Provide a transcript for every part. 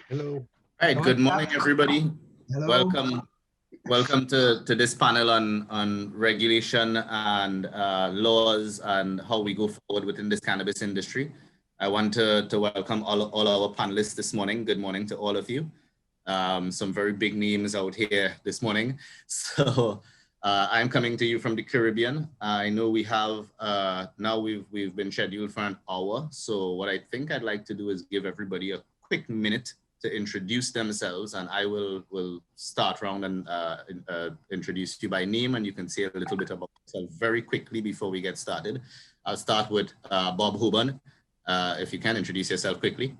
Hello. All right, good morning, everybody. Hello. Welcome to this panel on regulation and laws and how we go forward within this cannabis industry. I want to welcome all our panelists this morning. Good morning to all of you. Some very big names out here this morning. So I'm coming to you from the Caribbean. I know we have, now we've been scheduled for an hour. So what I think I'd like to do is give everybody a quick minute to introduce themselves, and I will start around and introduce you by name, and you can say a little bit about yourself very quickly before we get started. I'll start with Bob Hoban. If you can introduce yourself quickly.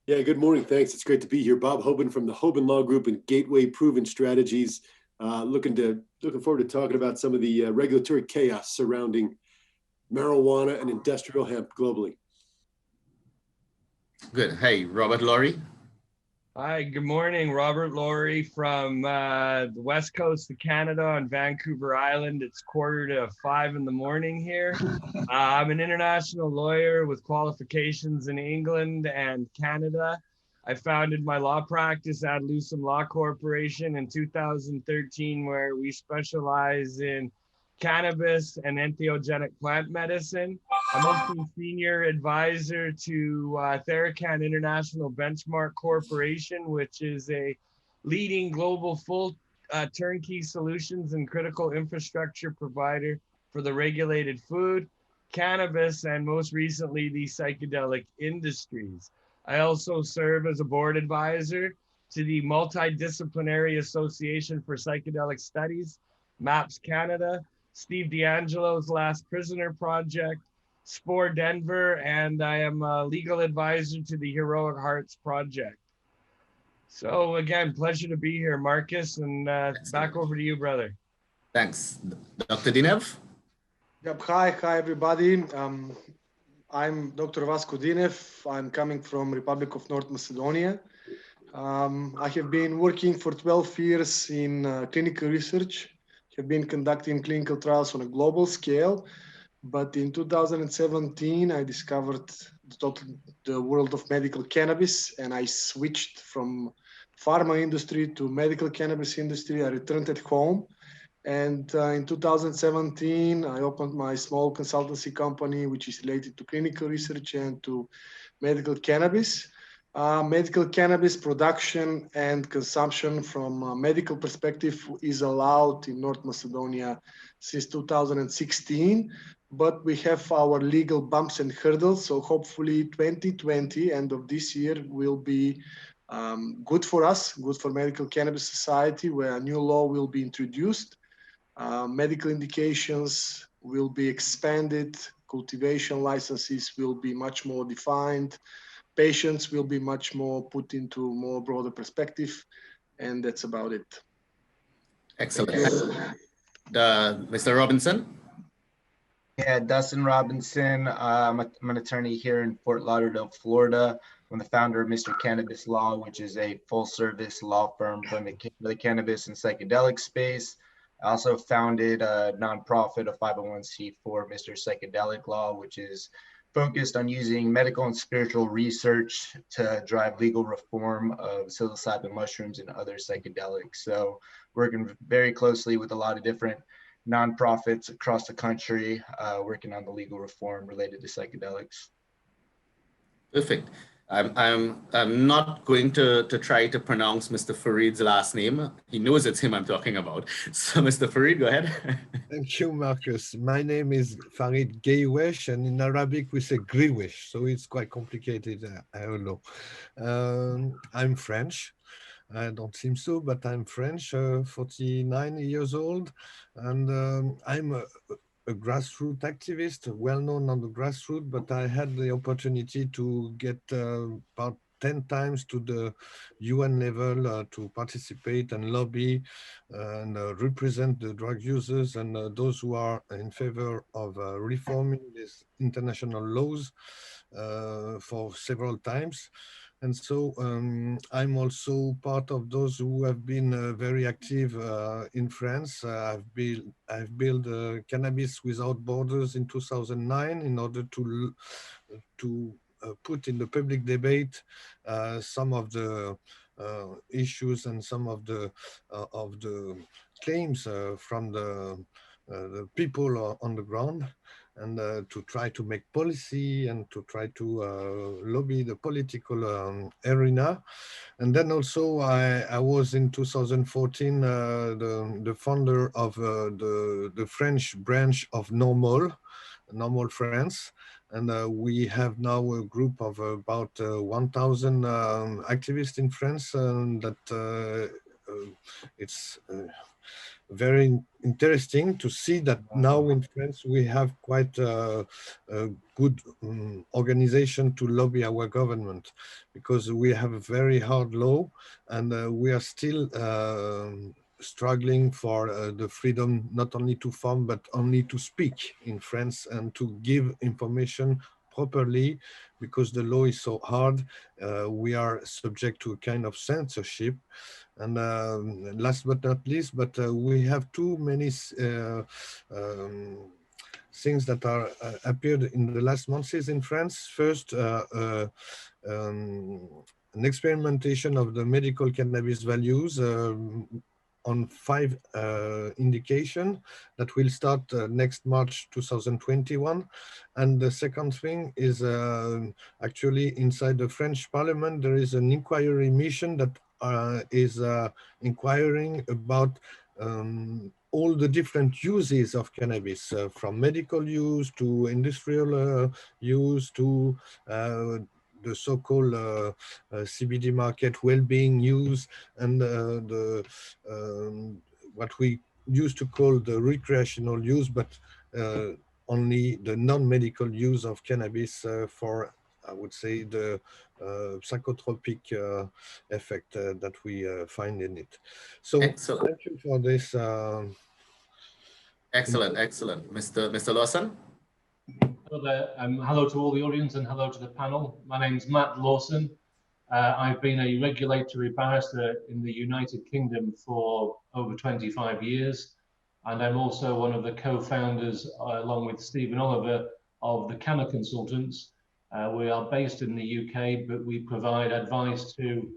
Yeah, good morning. Thanks. It's great to be here. Bob Hoban from the Hoban Law Group and Gateway Proven Strategies. Looking forward to talking about some of the regulatory chaos surrounding marijuana and industrial hemp globally. Good. Hey, Laurie. Hi, good morning. Laurie from the west coast of Canada on Vancouver Island. It's 4:45 in the morning here. I'm an international lawyer with qualifications in England and Canada. I founded my law practice at Lawson Law Corporation in 2013, where we specialize in cannabis and entheogenic plant medicine. I'm also senior advisor to Theracan International Benchmark Corporation, which is a leading global full turnkey solutions and critical infrastructure provider for the regulated food, cannabis, and most recently, the psychedelic industries. I also serve as a board advisor to the Multidisciplinary Association for Psychedelic Studies, MAPS Canada, Steve D'Angelo's Last Prisoner Project, SPORE Denver, and I am a legal advisor to the Heroic Hearts Project. So again, pleasure to be here, Marcus, and back over to you, brother. Thanks. Dr. Dinev? Yep. Hi everybody. I'm Dr. Vasko Dinev. I'm coming from Republic of North Macedonia. I have been working for 12 years in clinical research, have been conducting clinical trials on a global scale. But in 2017, I discovered the world of medical cannabis, and I switched from pharma industry to medical cannabis industry. I returned at home. And in 2017, I opened my small consultancy company, which is related to clinical research and to medical cannabis. Medical cannabis production and consumption from a medical perspective is allowed in North Macedonia since 2016, but we have our legal bumps and hurdles. So hopefully 2020, end of this year, will be good for us, good for Medical Cannabis Society, where a new law will be introduced. Medical indications will be expanded, cultivation licenses will be much more defined, patients will be much more put into more broader perspective, and that's about it. Excellent. Mr. Robinson? Yeah, Dustin Robinson. I'm an attorney here in Fort Lauderdale, Florida. I'm the founder of Mr. Cannabis Law, which is a full-service law firm for the cannabis and psychedelic space. I also founded a nonprofit, a 501c4, Mr. Psychedelic Law, which is focused on using medical and spiritual research to drive legal reform of psilocybin mushrooms and other psychedelics. So working very closely with a lot of different nonprofits across the country, working on the legal reform related to psychedelics. Perfect. I'm not going to try to pronounce Mr. Farid's last name. He knows it's him I'm talking about. So Mr. Farid, go ahead. Thank you, Marcus. My name is Farid Ghehioueche, and in Arabic we say Ghehioueche, so it's quite complicated. I don't know. I'm French. I don't seem so, but I'm French, 49 years old, and I'm a grassroots activist, well known on the grassroots, but I had the opportunity to get about 10 times to the UN level to participate and lobby and represent the drug users and those who are in favor of reforming these international laws for several times. And so I'm also part of those who have been very active in France. I've built Cannabis Without Borders in 2009 in order to put in the public debate some of the issues and some of the claims from the people on the ground, and to try to make policy and to try to lobby the political arena. And then also I was in 2014 the founder of the French branch of Normal France. And we have now a group of about 1,000 activists in France, and that it's very interesting to see that now in France we have quite a good organization to lobby our government, because we have a very hard law, and we are still struggling for the freedom not only to form but only to speak in France and to give information properly, because the law is so hard. We are subject to a kind of censorship. And last but not least, but we have too many things that are appeared in the last months in France. First, an experimentation of the medical cannabis values on 5 indication that will start next March 2021. And the second thing is actually inside the French Parliament, there is an inquiry mission that is inquiring about all the different uses of cannabis, from medical use to industrial use to the so-called CBD market well-being use, and the what we used to call the recreational use, but only the non-medical use of cannabis for, I would say, the psychotropic effect that we find in it. So Excellent. thank you for this. Excellent, excellent. Mr. Lawson? Hello there. Hello to all the audience and hello to the panel. My name's Matt Lawson. I've been a regulatory barrister in the United Kingdom for over 25 years. And I'm also one of the co-founders, along with Stephen Oliver, of the Canna Consultants. We are based in the UK, but we provide advice to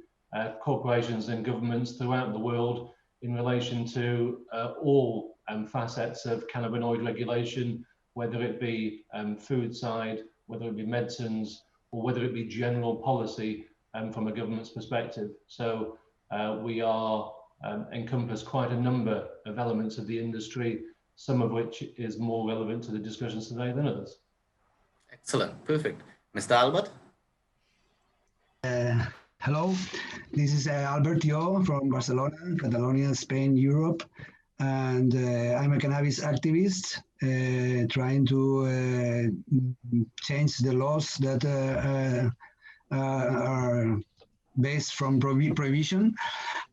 corporations and governments throughout the world in relation to all facets of cannabinoid regulation, whether it be food side, whether it be medicines, or whether it be general policy from a government's perspective. So we are encompass quite a number of elements of the industry, some of which is more relevant to the discussions today than others. Excellent, perfect. Mr. Albert? Hello, this is Albert Yo from Barcelona, Catalonia, Spain, Europe. And I'm a cannabis activist trying to change the laws that are based from prohibition.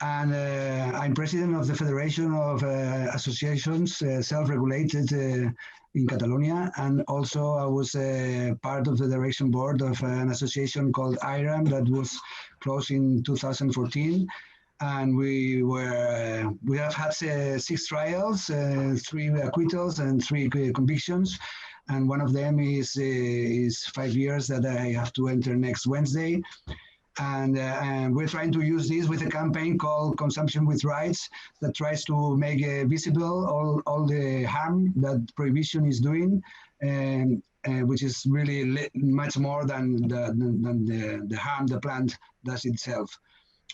And I'm president of the Federation of Associations Self-Regulated in Catalonia. And also I was part of the direction board of an association called IRAM that was closed in 2014. And we have had 6 trials, 3 acquittals and 3 convictions. And one of them is 5 years that I have to enter next Wednesday. And we're trying to use this with a campaign called Consumption with Rights that tries to make visible all the harm that prohibition is doing, which is really much more than the harm the plant does itself.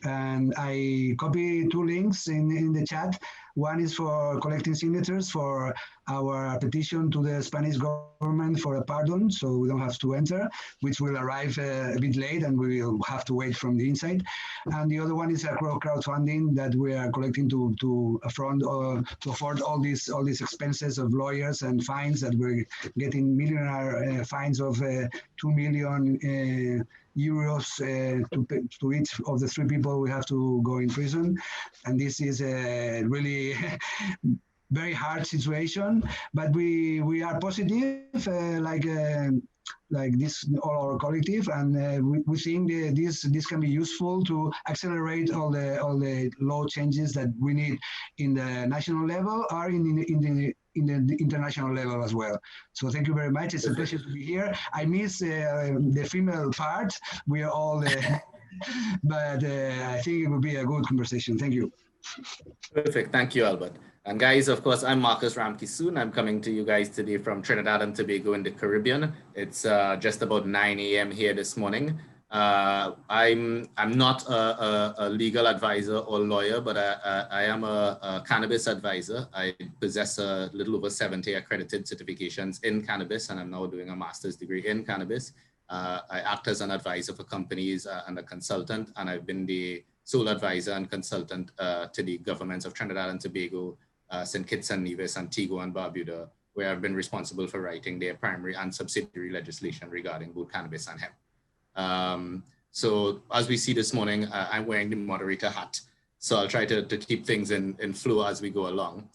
And I copy 2 links in the chat. One is for collecting signatures for our petition to the Spanish government for a pardon, so we don't have to enter, which will arrive a bit late and we will have to wait from the inside. And the other one is a crowdfunding that we are collecting to afford all these expenses of lawyers and fines that we're getting millionaire fines of 2 million euros to each of the 3 people we have to go in prison. And this is a really very hard situation, but we are positive, like this, all our collective, and we think this can be useful to accelerate all the law changes that we need in the national level or in in the international level as well. So thank you very much. It's a pleasure to be here. I miss the female part. We are all, but I think it will be a good conversation. Thank you. Perfect. Thank you, Albert. And guys, of course, I'm Marcus Ramkissoon. I'm coming to you guys today from Trinidad and Tobago in the Caribbean. It's just about 9 a.m. here this morning. I'm not a legal advisor or lawyer, but I am a cannabis advisor. I possess a little over 70 accredited certifications in cannabis, and I'm now doing a master's degree in cannabis. I act as an advisor for companies and a consultant, and I've been the sole advisor and consultant to the governments of Trinidad and Tobago, St. Kitts and Nevis, Antigua and Barbuda, where I've been responsible for writing their primary and subsidiary legislation regarding both cannabis and hemp. So as we see this morning, I'm wearing the moderator hat. So I'll try to keep things in flow as we go along.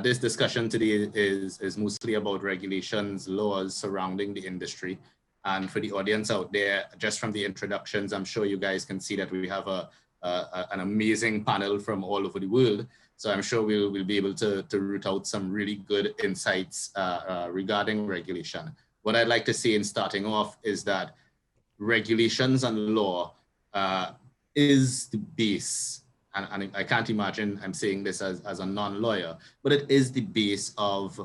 This discussion today is mostly about regulations, laws surrounding the industry. And for the audience out there, just from the introductions, I'm sure you guys can see that we have an amazing panel from all over the world. So I'm sure we'll be able to root out some really good insights regarding regulation. What I'd like to say in starting off is that regulations and law is the base, and I can't imagine I'm saying this as a non-lawyer, but it is the base of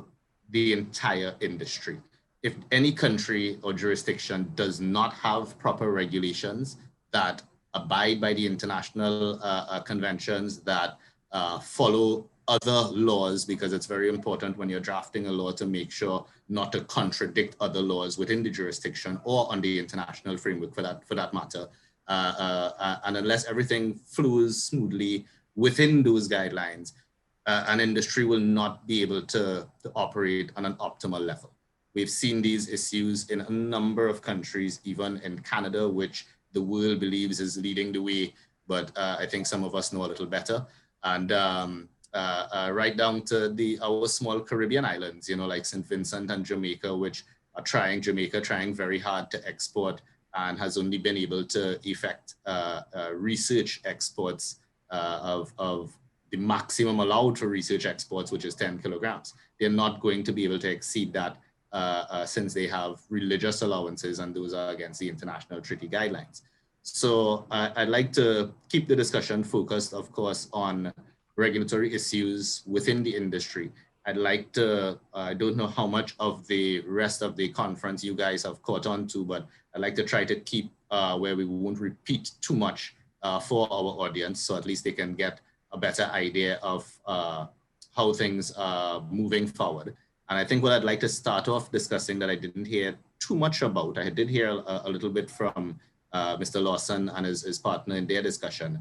the entire industry. If any country or jurisdiction does not have proper regulations that abide by the international conventions, that follow other laws, because it's very important when you're drafting a law to make sure not to contradict other laws within the jurisdiction or on the international framework for that matter. And unless everything flows smoothly within those guidelines, an industry will not be able to operate on an optimal level. We've seen these issues in a number of countries, even in Canada, which the world believes is leading the way, but I think some of us know a little better. And right down to our small Caribbean islands, like St. Vincent and Jamaica, which are trying very hard to export and has only been able to effect research exports of the maximum allowed for research exports, which is 10 kilograms. They're not going to be able to exceed that since they have religious allowances, and those are against the international treaty guidelines. So I'd like to keep the discussion focused, of course, on regulatory issues within the industry. I'd like to, I don't know how much of the rest of the conference you guys have caught on to, but I'd like to try to keep where we won't repeat too much for our audience, so at least they can get a better idea of how things are moving forward. And I think what I'd like to start off discussing that I didn't hear too much about, I did hear a little bit from Mr. Lawson and his partner in their discussion,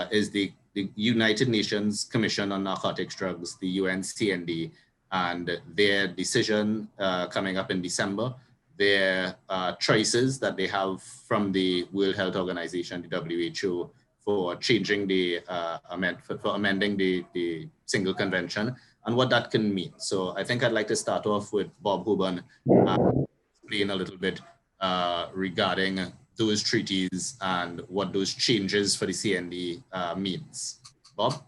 is the United Nations Commission on Narcotics Drugs, the UNCND, and their decision coming up in December, their choices that they have from the World Health Organization, the WHO, for changing the, for amending the single convention, and what that can mean. So I think I'd like to start off with Bob Hoban, explain a little bit regarding those treaties and what those changes for the CND means. Bob?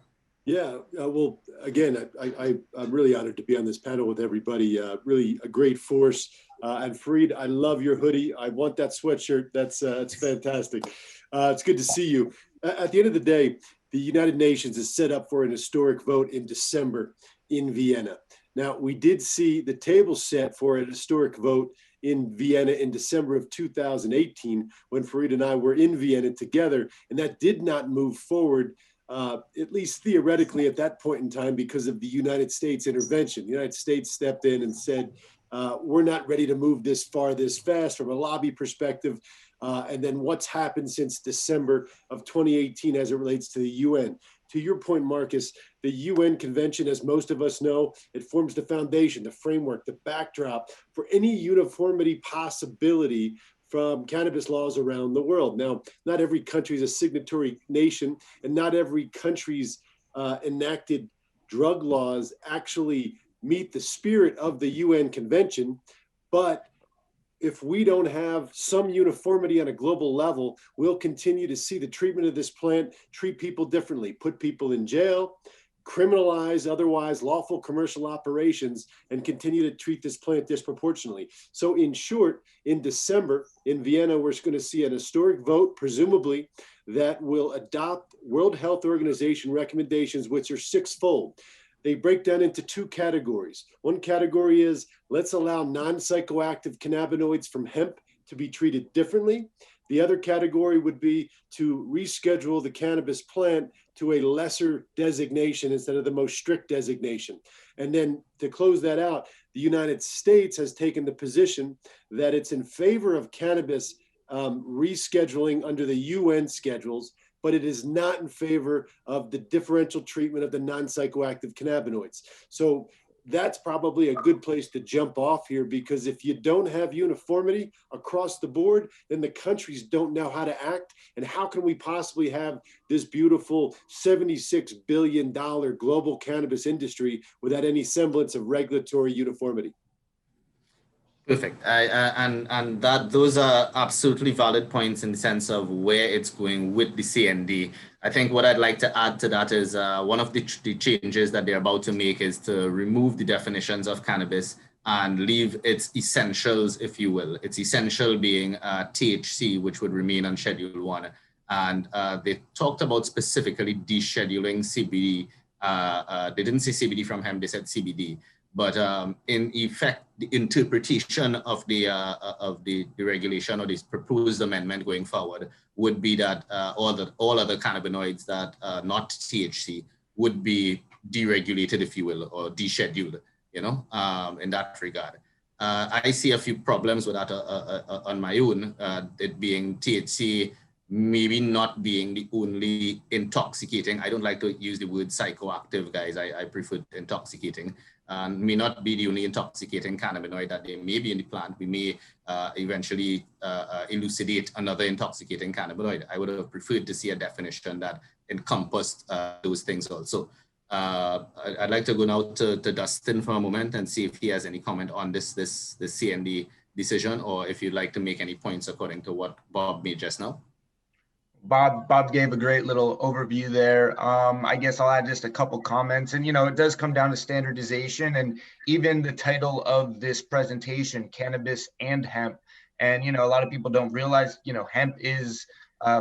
Yeah, well, again, I'm really honored to be on this panel with everybody. Really a great force. And Farid, I love your hoodie. I want that sweatshirt. That's fantastic. It's good to see you. At the end of the day, the United Nations is set up for an historic vote in December in Vienna. Now, we did see the table set for a historic vote in Vienna in December of 2018 when Farid and I were in Vienna together, and that did not move forward, at least theoretically at that point in time, because of the United States intervention. The United States stepped in and said, we're not ready to move this far, this fast from a lobby perspective. And then what's happened since December of 2018 as it relates to the UN. To your point, Marcus, the UN Convention, as most of us know, it forms the foundation, the framework, the backdrop for any uniformity possibility from cannabis laws around the world. Now, not every country is a signatory nation, and not every country's enacted drug laws actually meet the spirit of the UN Convention, but if we don't have some uniformity on a global level, we'll continue to see the treatment of this plant treat people differently, put people in jail, criminalize otherwise lawful commercial operations and continue to treat this plant disproportionately. So in short, in December in Vienna, we're going to see an historic vote, presumably, that will adopt World Health Organization recommendations, which are sixfold. They break down into two categories. One category is, let's allow non-psychoactive cannabinoids from hemp to be treated differently. The other category would be to reschedule the cannabis plant to a lesser designation instead of the most strict designation. And then to close that out, the United States has taken the position that it's in favor of cannabis rescheduling under the UN schedules, but it is not in favor of the differential treatment of the non-psychoactive cannabinoids. So that's probably a good place to jump off here, because if you don't have uniformity across the board, then the countries don't know how to act. And how can we possibly have this beautiful $76 billion global cannabis industry without any semblance of regulatory uniformity? Perfect. And that those are absolutely valid points in the sense of where it's going with the CND. I think what I'd like to add to that is one of the changes that they're about to make is to remove the definitions of cannabis and leave its essentials, if you will. Its essential being THC, which would remain on Schedule 1. And they talked about specifically descheduling CBD. They didn't say CBD from hemp, they said CBD. But in effect, the interpretation of the regulation or this proposed amendment going forward would be that all other cannabinoids that are not THC would be deregulated, if you will, or descheduled, in that regard. I see a few problems with that on my own, it being THC maybe not being the only intoxicating. I don't like to use the word psychoactive, guys. I prefer intoxicating. And may not be the only intoxicating cannabinoid that there may be in the plant. We may eventually elucidate another intoxicating cannabinoid. I would have preferred to see a definition that encompassed those things also. I'd like to go now to Dustin for a moment and see if he has any comment on this CND decision, or if you'd like to make any points according to what Bob made just now. Bob gave a great little overview there. I guess I'll add just a couple comments. And, it does come down to standardization, and even the title of this presentation, Cannabis and Hemp. And, a lot of people don't realize, hemp is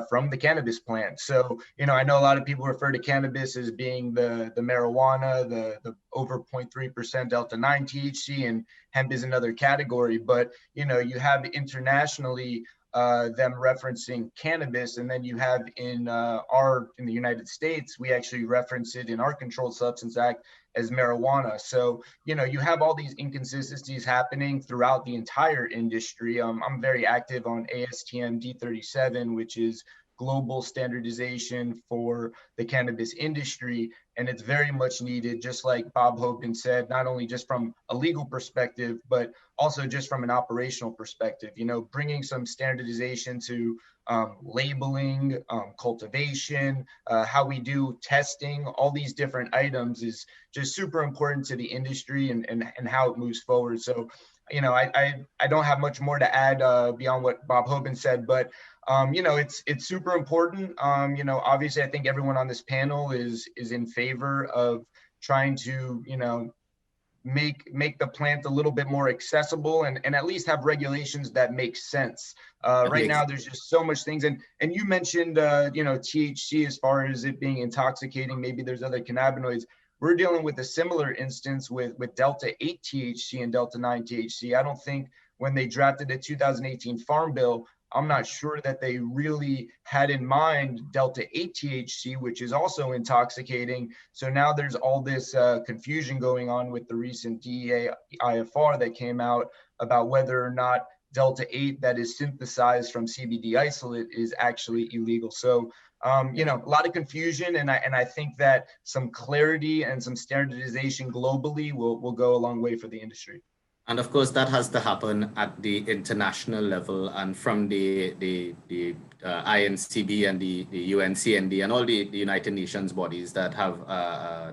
from the cannabis plant. So, I know a lot of people refer to cannabis as being the marijuana, the over 0.3% delta 9 THC, and hemp is another category. But, you have internationally them referencing cannabis, and then you have in the United States, we actually reference it in our Controlled Substance Act as marijuana. So, you have all these inconsistencies happening throughout the entire industry. I'm very active on ASTM D37, which is global standardization for the cannabis industry. And it's very much needed, just like Bob Hoban said, not only just from a legal perspective, but also just from an operational perspective, bringing some standardization to labeling, cultivation, how we do testing, all these different items is just super important to the industry and how it moves forward. So, I don't have much more to add beyond what Bob Hoban said, but it's super important. Obviously I think everyone on this panel is in favor of trying to, make the plant a little bit more accessible and at least have regulations that make sense. Right now, there's just so much things. And you mentioned, THC as far as it being intoxicating, maybe there's other cannabinoids. We're dealing with a similar instance with Delta 8 THC and Delta 9 THC. I don't think when they drafted the 2018 Farm Bill, I'm not sure that they really had in mind Delta 8 THC, which is also intoxicating. So now there's all this confusion going on with the recent DEA IFR that came out about whether or not Delta 8 that is synthesized from CBD isolate is actually illegal. So, a lot of confusion, and I think that some clarity and some standardization globally will go a long way for the industry. And of course, that has to happen at the international level and from the INCB and the UNCND and all the United Nations bodies that have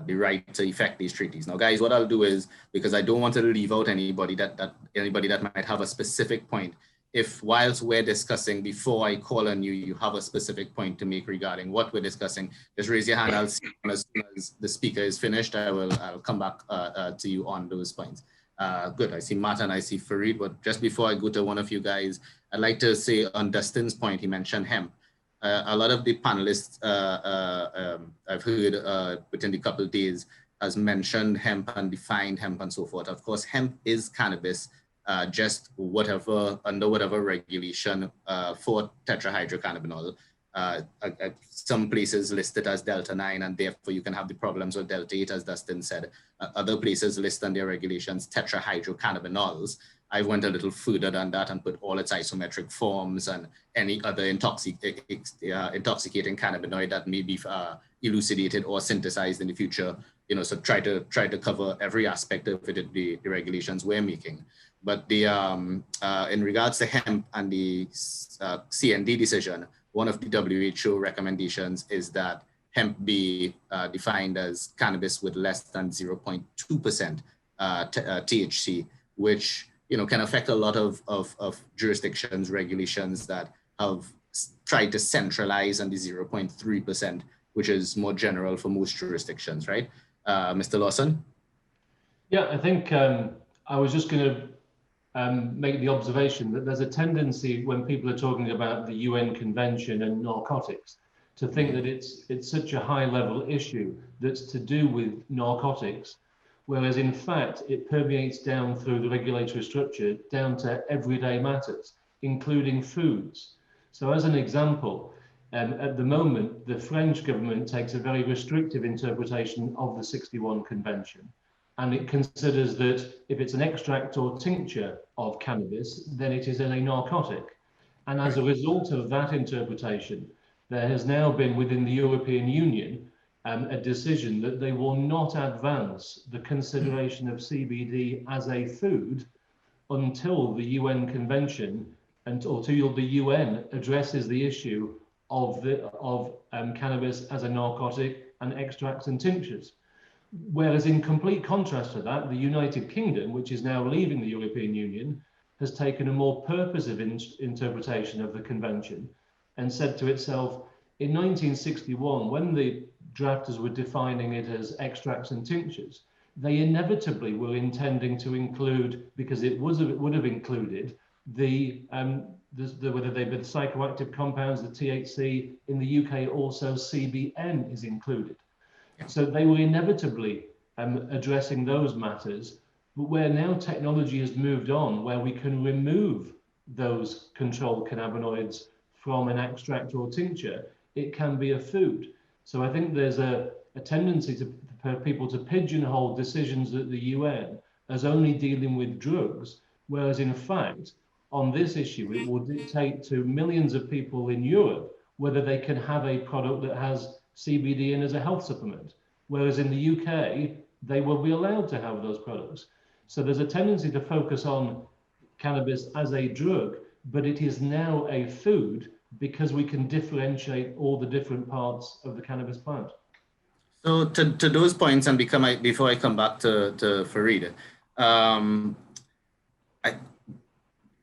the right to effect these treaties. Now, guys, what I'll do is, because I don't want to leave out anybody that might have a specific point, if whilst we're discussing, before I call on you, you have a specific point to make regarding what we're discussing, just raise your hand. I'll see as soon as the speaker is finished, I'll come back to you on those points. Good, I see Matt and I see Farid, but just before I go to one of you guys, I'd like to say on Dustin's point, he mentioned hemp. A lot of the panelists I've heard within the couple of days has mentioned hemp and defined hemp and so forth. Of course, hemp is cannabis, just under whatever regulation for tetrahydrocannabinol. Some places list it as Delta 9, and therefore you can have the problems with Delta 8, as Dustin said. Other places list on their regulations tetrahydrocannabinols. I went a little further than that and put all its isometric forms and any other intoxicating cannabinoid that may be elucidated or synthesized in the future. You know, so try to cover every aspect of it, the regulations we're making. But the in regards to hemp and the CND decision, one of the WHO recommendations is that hemp be defined as cannabis with less than 0.2% THC, which can affect a lot of jurisdictions, regulations that have tried to centralize on the 0.3%, which is more general for most jurisdictions, right? Mr. Lawson? Yeah, I think I was just going to make the observation that there's a tendency when people are talking about the UN Convention and narcotics to think that it's such a high level issue that's to do with narcotics, whereas in fact it permeates down through the regulatory structure down to everyday matters, including foods. So as an example, at the moment, the French government takes a very restrictive interpretation of the 61 Convention. And it considers that if it's an extract or tincture of cannabis, then it is a narcotic. And as a result of that interpretation, there has now been within the European Union a decision that they will not advance the consideration of CBD as a food until the UN Convention and until the UN addresses the issue of cannabis as a narcotic and extracts and tinctures. Whereas in complete contrast to that, the United Kingdom, which is now leaving the European Union, has taken a more purposive interpretation of the convention and said to itself, in 1961, when the drafters were defining it as extracts and tinctures, they inevitably were intending to include, because it would have included whether they be the psychoactive compounds, the THC. In the UK also CBN is included. So they were inevitably addressing those matters, but where now technology has moved on, where we can remove those controlled cannabinoids from an extract or tincture, it can be a food. So I think there's a tendency for people to pigeonhole decisions at the UN as only dealing with drugs, whereas in fact, on this issue, it will dictate to millions of people in Europe whether they can have a product that has CBD in as a health supplement, whereas in the UK, they will be allowed to have those products. So there's a tendency to focus on cannabis as a drug, but it is now a food because we can differentiate all the different parts of the cannabis plant. So to those points, and before I come back to Farid,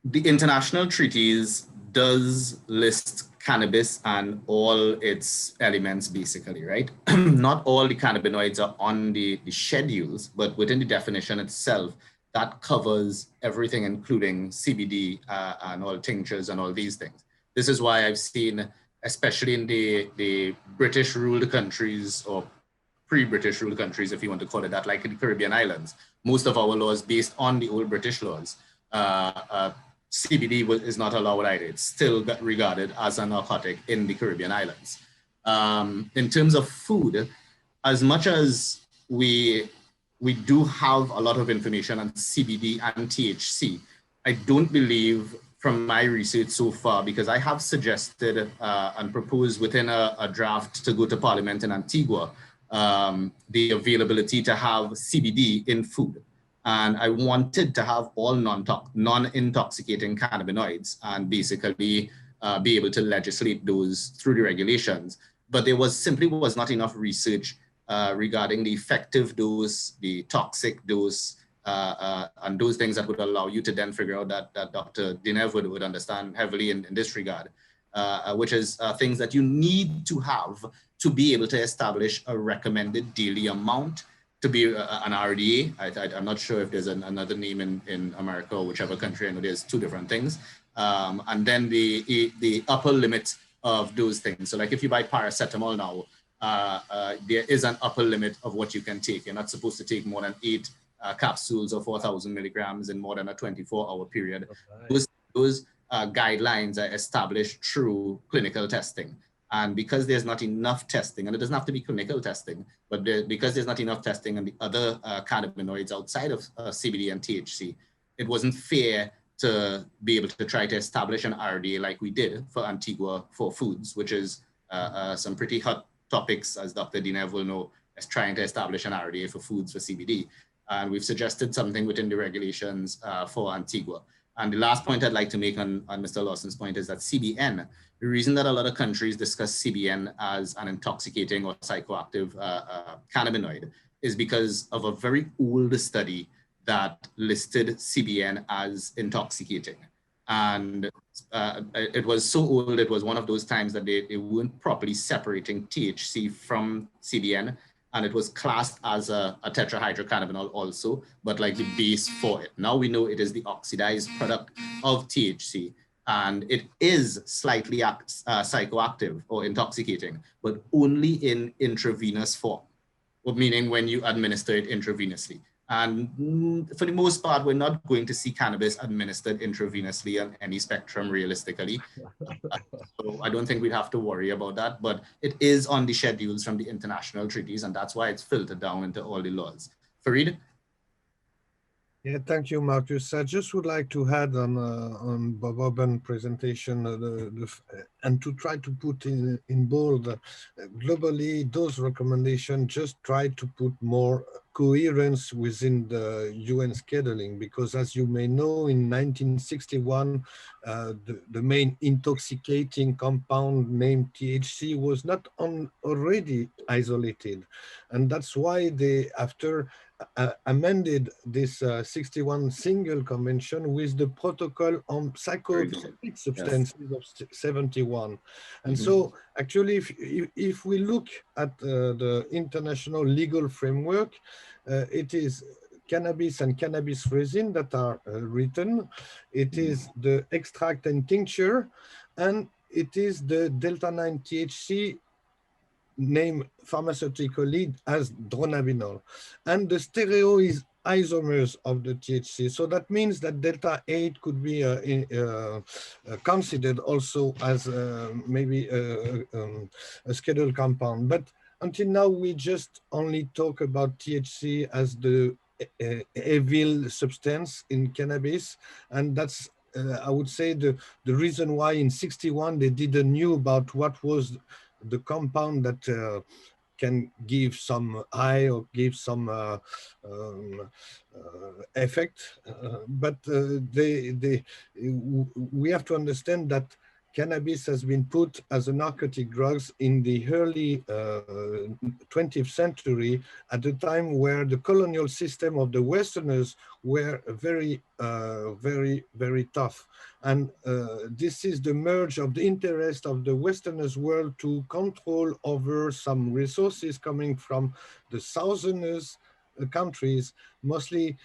the international treaties does list cannabis and all its elements, basically, right? Not all the cannabinoids are on the schedules, but within the definition itself, that covers everything, including CBD and all tinctures and all these things. This is why I've seen, especially in the British ruled countries or pre-British ruled countries, if you want to call it that, like in the Caribbean islands, most of our laws based on the old British laws, CBD is not allowed either. It's still regarded as a narcotic in the Caribbean islands. In terms of food, as much as we do have a lot of information on CBD and THC, I don't believe from my research so far, because I have suggested and proposed within a draft to go to Parliament in Antigua, the availability to have CBD in food. And I wanted to have all non-intoxicating cannabinoids and basically be able to legislate those through the regulations. But there simply was not enough research regarding the effective dose, the toxic dose, and those things that would allow you to then figure out that Dr. Dinev would understand heavily in this regard, which is things that you need to have to be able to establish a recommended daily amount to be an RDA. I'm not sure if there's another name in America or whichever country. I know there's two different things. And then the upper limit of those things. So like if you buy paracetamol now, there is an upper limit of what you can take. You're not supposed to take more than 8 capsules of 4,000 milligrams in more than a 24-hour period. Okay. Those guidelines are established through clinical testing. And because there's not enough testing, and it doesn't have to be clinical testing, but because there's not enough testing on the other cannabinoids outside of CBD and THC, it wasn't fair to be able to try to establish an RDA like we did for Antigua for foods, which is some pretty hot topics, as Dr. Dinev will know, as trying to establish an RDA for foods for CBD. And we've suggested something within the regulations for Antigua. And the last point I'd like to make on Mr. Lawson's point is that CBN, the reason that a lot of countries discuss CBN as an intoxicating or psychoactive cannabinoid is because of a very old study that listed CBN as intoxicating. And it was so old, it was one of those times that they weren't properly separating THC from CBN, and it was classed as a tetrahydrocannabinol also, but like the base for it. Now we know it is the oxidized product of THC, and it is slightly psychoactive or intoxicating, but only in intravenous form, meaning when you administer it intravenously. And for the most part, we're not going to see cannabis administered intravenously on any spectrum realistically. So I don't think we'd have to worry about that, but it is on the schedules from the international treaties, and that's why it's filtered down into all the laws. Farid? Yeah, thank you, Marcus. I just would like to add on Bob Hoban's presentation and to try to put in bold, globally, those recommendations just try to put more coherence within the UN scheduling, because as you may know, in 1961, the main intoxicating compound named THC was not already isolated. And that's why they, after amended this 61 single convention with the protocol on psychotropic substances of 71. And so actually, if we look at the international legal framework, it is cannabis and cannabis resin that are written. It is the extract and tincture, and it is the delta-9 THC named pharmaceutically as dronabinol, and the stereoisomers of the THC. So that means that delta-8 could be considered also as maybe a scheduled compound. But until now, we just only talk about THC as the evil substance in cannabis, and that's I would say the reason why in 61 they didn't knew about what was the compound that can give some high or give some effect, but we have to understand that cannabis has been put as a narcotic drugs in the early 20th century, at the time where the colonial system of the Westerners were very, very tough. And this is the merge of the interest of the Westerners world to control over some resources coming from the Southerners countries, mostly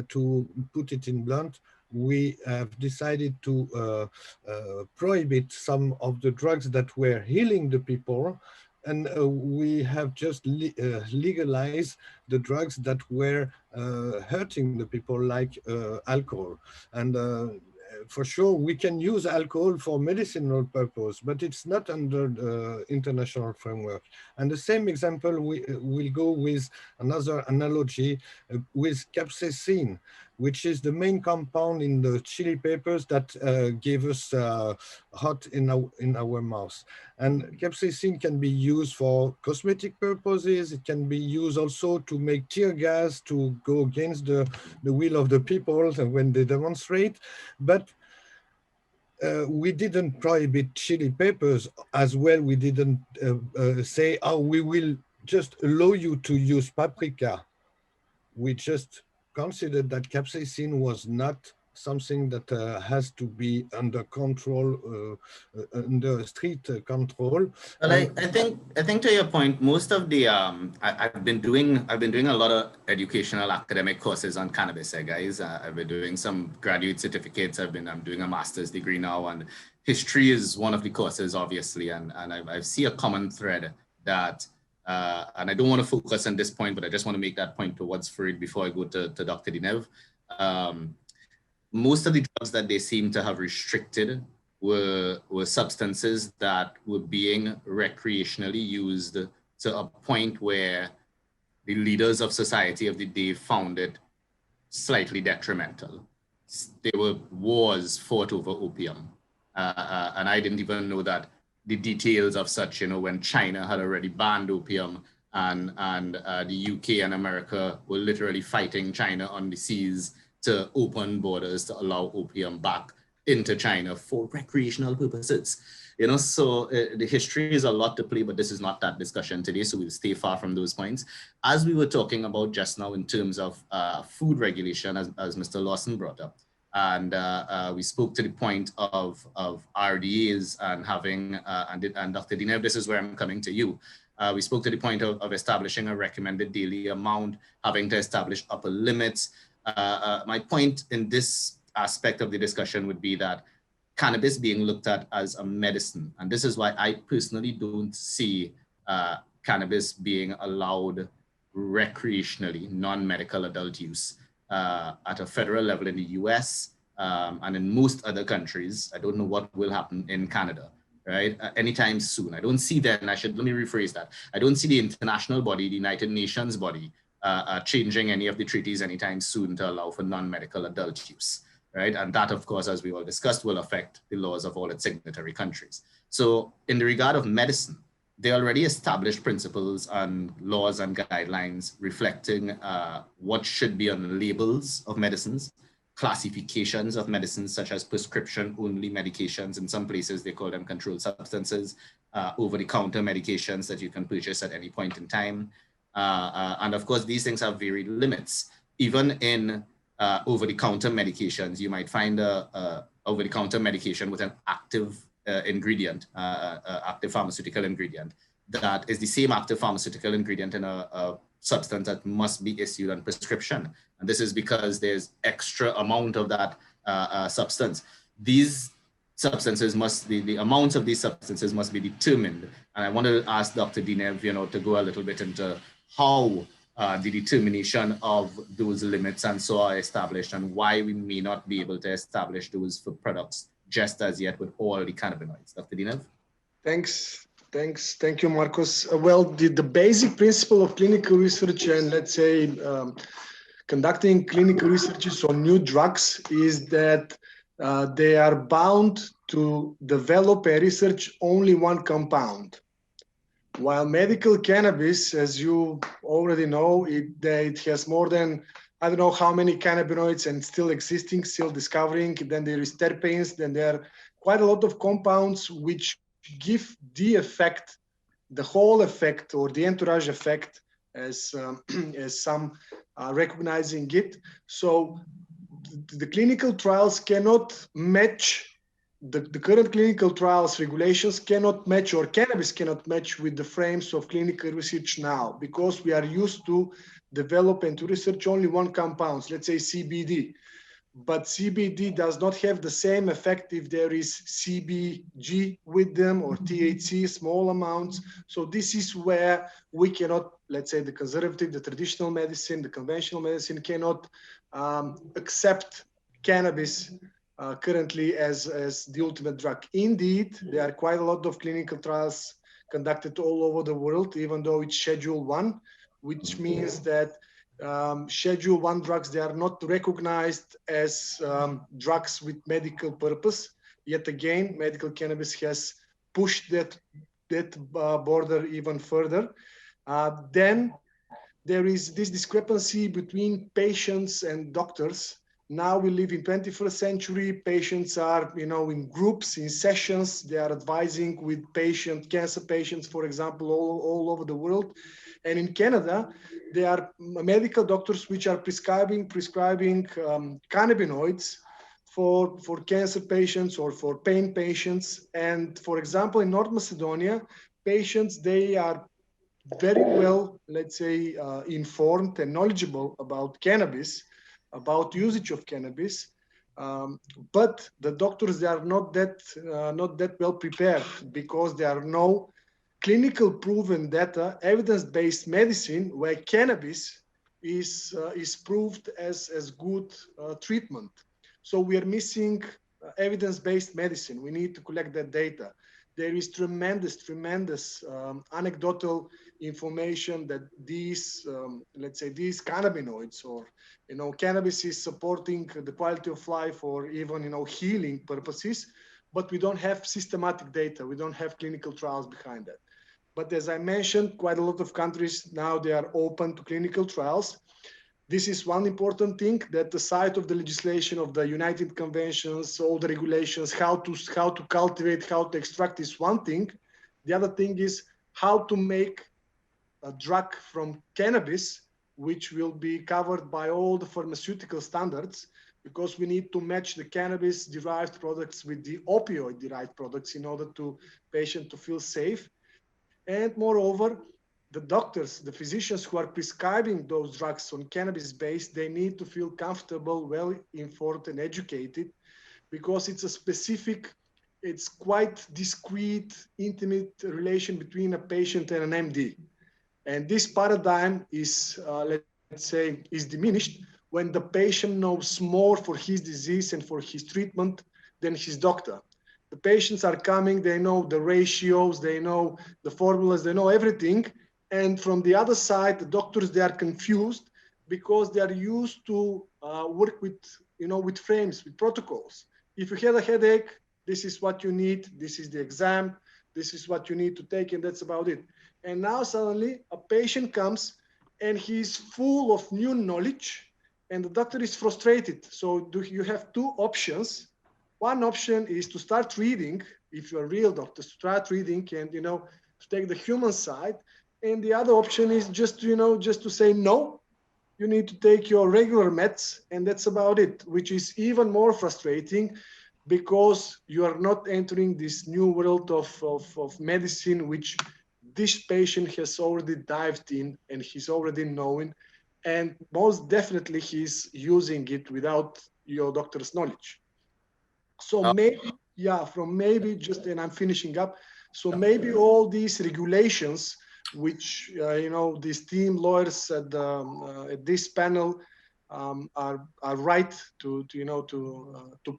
to put it in blunt, we have decided to prohibit some of the drugs that were healing the people, and we have just legalized the drugs that were hurting the people, like alcohol. And for sure, we can use alcohol for medicinal purpose, but it's not under the international framework. And the same example will go with another analogy with capsaicin, which is the main compound in the chili peppers that give us hot in our mouth. And capsaicin can be used for cosmetic purposes. It can be used also to make tear gas to go against the will of the people when they demonstrate. But we didn't prohibit chili peppers as well. We didn't say, oh, we will just allow you to use paprika. We just considered that capsaicin was not something that has to be under control, under strict control. Well, I think to your point, most of the I've been doing a lot of educational academic courses on cannabis, guys. I've been doing some graduate certificates. I'm doing a master's degree now, and history is one of the courses, obviously. And I see a common thread that, and I don't want to focus on this point, but I just want to make that point towards Farid before I go to Dr. Dinev. Most of the drugs that they seem to have restricted were substances that were being recreationally used to a point where the leaders of society of the day found it slightly detrimental. There were wars fought over opium. And I didn't even know that the details of such, when China had already banned opium and the UK and America were literally fighting China on the seas to open borders to allow opium back into China for recreational purposes. So the history is a lot to play, but this is not that discussion today, so we'll stay far from those points. As we were talking about just now in terms of food regulation, as Mr. Lawson brought up, and we spoke to the point of RDAs and having, and Dr. Dinev, this is where I'm coming to you. We spoke to the point of establishing a recommended daily amount, having to establish upper limits. My point in this aspect of the discussion would be that cannabis being looked at as a medicine. And this is why I personally don't see cannabis being allowed recreationally, non-medical adult use at a federal level in the US and in most other countries. I don't know what will happen in Canada, right? Anytime soon. I don't see that, and let me rephrase that. I don't see the international body, the United Nations body, changing any of the treaties anytime soon to allow for non-medical adult use, right? And that, of course, as we all discussed, will affect the laws of all its signatory countries. So in the regard of medicine, they already established principles and laws and guidelines reflecting what should be on the labels of medicines, classifications of medicines such as prescription-only medications. In some places, they call them controlled substances, over-the-counter medications that you can purchase at any point in time. And of course, these things have varied limits. Even in over-the-counter medications, you might find a over-the-counter medication with an active ingredient, active pharmaceutical ingredient, that is the same active pharmaceutical ingredient in a substance that must be issued on prescription. And this is because there's extra amount of that substance. These substances the amounts of these substances must be determined. And I want to ask Dr. Dinev, to go a little bit into how the determination of those limits and so are established, and why we may not be able to establish those for products just as yet with all the cannabinoids. Dr. Dinev? Thank you, Marcos. Well, the basic principle of clinical research and let's say conducting clinical researches on new drugs is that they are bound to develop and research only one compound. While medical cannabis, as you already know, it has more than, I don't know how many cannabinoids and still existing, still discovering. Then there is terpenes, then there are quite a lot of compounds which give the effect, the whole effect or the entourage effect as some are recognizing it. So the clinical trials cannot match, the current clinical trials regulations cannot match, or cannabis cannot match with the frames of clinical research now, because we are used to develop and to research only one compounds, let's say CBD. But CBD does not have the same effect if there is CBG with them or THC, small amounts. So this is where we cannot, let's say the conservative, the traditional medicine, the conventional medicine cannot accept cannabis currently as the ultimate drug. Indeed, there are quite a lot of clinical trials conducted all over the world, even though it's Schedule 1, which means that Schedule 1 drugs, they are not recognized as drugs with medical purpose. Yet again, medical cannabis has pushed that border even further. Then there is this discrepancy between patients and doctors Now we live in 21st century. Patients are, in groups, in sessions. They are advising with cancer patients, for example, all over the world. And in Canada, there are medical doctors which are prescribing cannabinoids for cancer patients or for pain patients. And for example, in North Macedonia, patients, they are very well, let's say, informed and knowledgeable about cannabis, about usage of cannabis, but the doctors, they are not that well prepared, because there are no clinical proven data, evidence-based medicine where cannabis is proved as good treatment. So we are missing evidence-based medicine. We need to collect that data. There is tremendous anecdotal information that these, let's say, these cannabinoids, or cannabis is supporting the quality of life, or even healing purposes, but we don't have systematic data. We don't have clinical trials behind that. But as I mentioned, quite a lot of countries now, they are open to clinical trials. This is one important thing, that the side of the legislation of the United Conventions, all the regulations, how to cultivate, how to extract is one thing. The other thing is how to make a drug from cannabis, which will be covered by all the pharmaceutical standards, because we need to match the cannabis-derived products with the opioid-derived products in order to patient to feel safe. And moreover, the doctors, the physicians who are prescribing those drugs on cannabis-based, they need to feel comfortable, well-informed and educated, because it's a specific, it's quite discreet, intimate relation between a patient and an MD. And this paradigm is, let's say, is diminished when the patient knows more for his disease and for his treatment than his doctor. The patients are coming, they know the ratios, they know the formulas, they know everything. And from the other side, the doctors, they are confused, because they are used to work with, with frames, with protocols. If you had a headache, this is what you need, this is the exam, this is what you need to take, and that's about it. And now suddenly a patient comes and he's full of new knowledge, and the doctor is frustrated. So you have two options. One option is to start reading, if you're a real doctor, start reading and, to take the human side. And the other option is just to say, no, you need to take your regular meds, and that's about it, which is even more frustrating, because you are not entering this new world of medicine, which this patient has already dived in and he's already knowing, and most definitely he's using it without your doctor's knowledge. So maybe just, and I'm finishing up, so maybe all these regulations, which these team lawyers at this panel are right to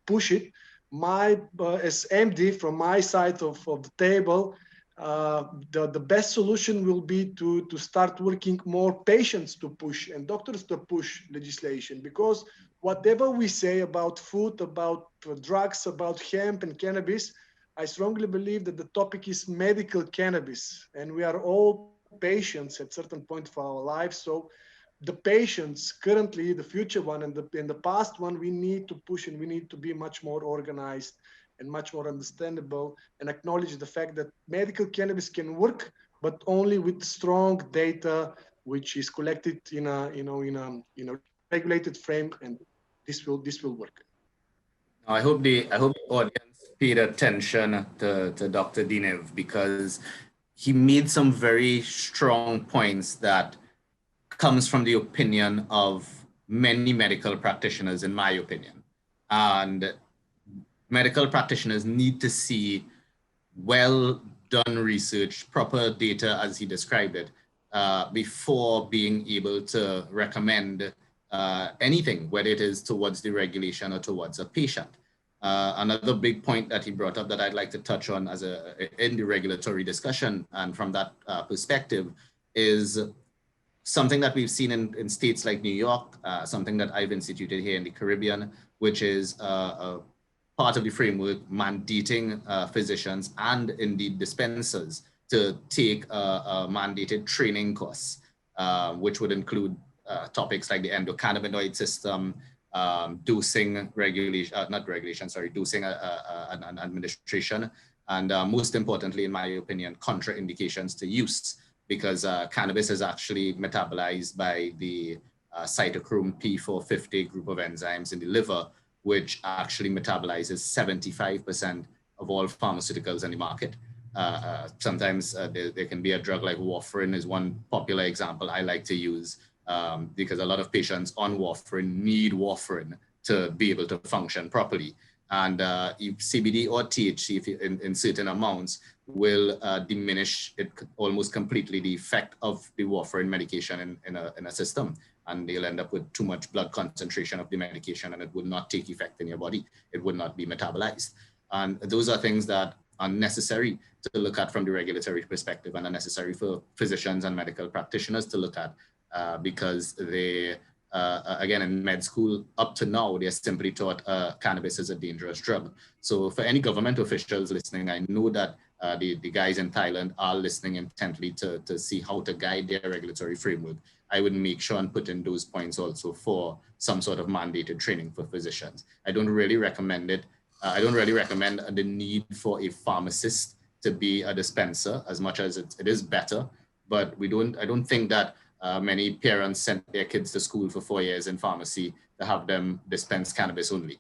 push it. As MD, from my side of the table, the best solution will be to start working more patients to push and doctors to push legislation, because whatever we say about food, about drugs, about hemp and cannabis, I strongly believe that the topic is medical cannabis, and we are all patients at certain point of our lives. So the patients currently, the future one and the past one, we need to push, and we need to be much more organized and much more understandable, and acknowledge the fact that medical cannabis can work, but only with strong data, which is collected in a regulated frame, and this will work. I hope the audience paid attention to Dr. Dinev, because he made some very strong points that comes from the opinion of many medical practitioners, in my opinion. And medical practitioners need to see well done research, proper data as he described it, before being able to recommend anything, whether it is towards the regulation or towards a patient. Another big point that he brought up that I'd like to touch on in the regulatory discussion, and from that perspective, is something that we've seen in states like New York, something that I've instituted here in the Caribbean, which is part of the framework mandating physicians and indeed dispensers to take a mandated training course, which would include topics like the endocannabinoid system, dosing regulation, dosing and administration, and most importantly, in my opinion, contraindications to use, because cannabis is actually metabolized by the cytochrome P450 group of enzymes in the liver, which actually metabolizes 75% of all pharmaceuticals in the market. Sometimes there can be a drug like warfarin is one popular example I like to use, because a lot of patients on warfarin need warfarin to be able to function properly. And CBD or THC in certain amounts will diminish it almost completely, the effect of the warfarin medication in a system. And they'll end up with too much blood concentration of the medication, and it would not take effect in your body. It would not be metabolized. And those are things that are necessary to look at from the regulatory perspective, and are necessary for physicians and medical practitioners to look at, because they, again, in med school, up to now, they're simply taught cannabis is a dangerous drug. So for any government officials listening, I know that the guys in Thailand are listening intently to see how to guide their regulatory framework. I would make sure and put in those points also for some sort of mandated training for physicians. I don't really recommend it. I don't really recommend the need for a pharmacist to be a dispenser, as much as it is better. But I don't think that many parents sent their kids to school for 4 years in pharmacy to have them dispense cannabis only.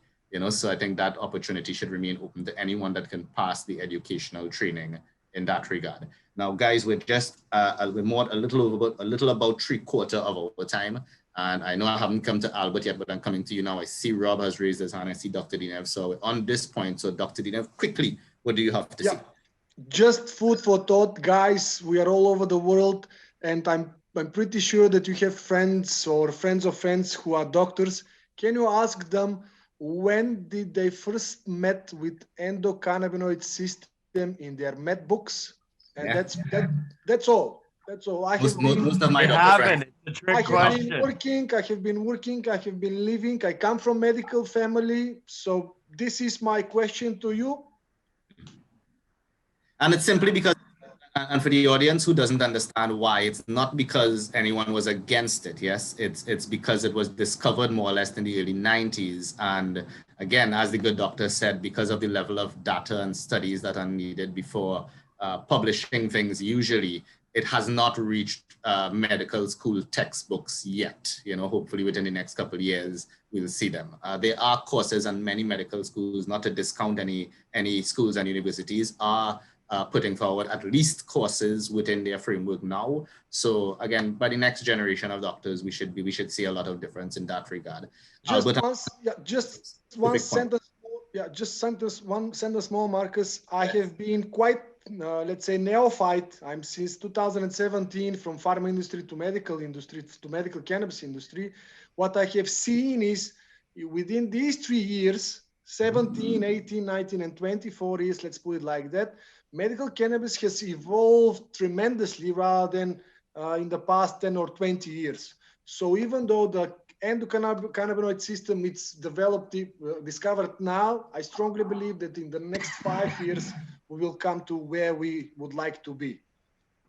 So I think that opportunity should remain open to anyone that can pass the educational training in that regard. Now, guys, we're just a little about 3/4 of our time. And I know I haven't come to Albert yet, but I'm coming to you now. I see Rob has raised his hand. I see Dr. Dinev. So on this point, so Dr. Dinev, quickly, what do you have to say? Just food for thought, guys. We are all over the world, and I'm pretty sure that you have friends or friends of friends who are doctors. Can you ask them when did they first met with endocannabinoid system in their med books? And that's all. That's all. I have been working, I have been living. I come from medical family. So this is my question to you. And it's simply because, and for the audience who doesn't understand why, it's not because anyone was against it. Yes, it's because it was discovered more or less in the early 90s. And again, as the good doctor said, because of the level of data and studies that are needed before publishing things, usually it has not reached medical school textbooks yet. Hopefully within the next couple of years, we'll see them. There are courses, and many medical schools, not to discount any schools and universities, are putting forward at least courses within their framework now. So again, by the next generation of doctors, we should see a lot of difference in that regard. One sentence more, Marcus. I have been quite, let's say, neophyte. I'm since 2017 from pharma industry to medical industry to medical cannabis industry. What I have seen is within these 3 years, 17, 18, 19, and 24 years, let's put it like that, medical cannabis has evolved tremendously rather than in the past 10 or 20 years. So even though the endocannabinoid system is discovered now, I strongly believe that in the next 5 years, we will come to where we would like to be.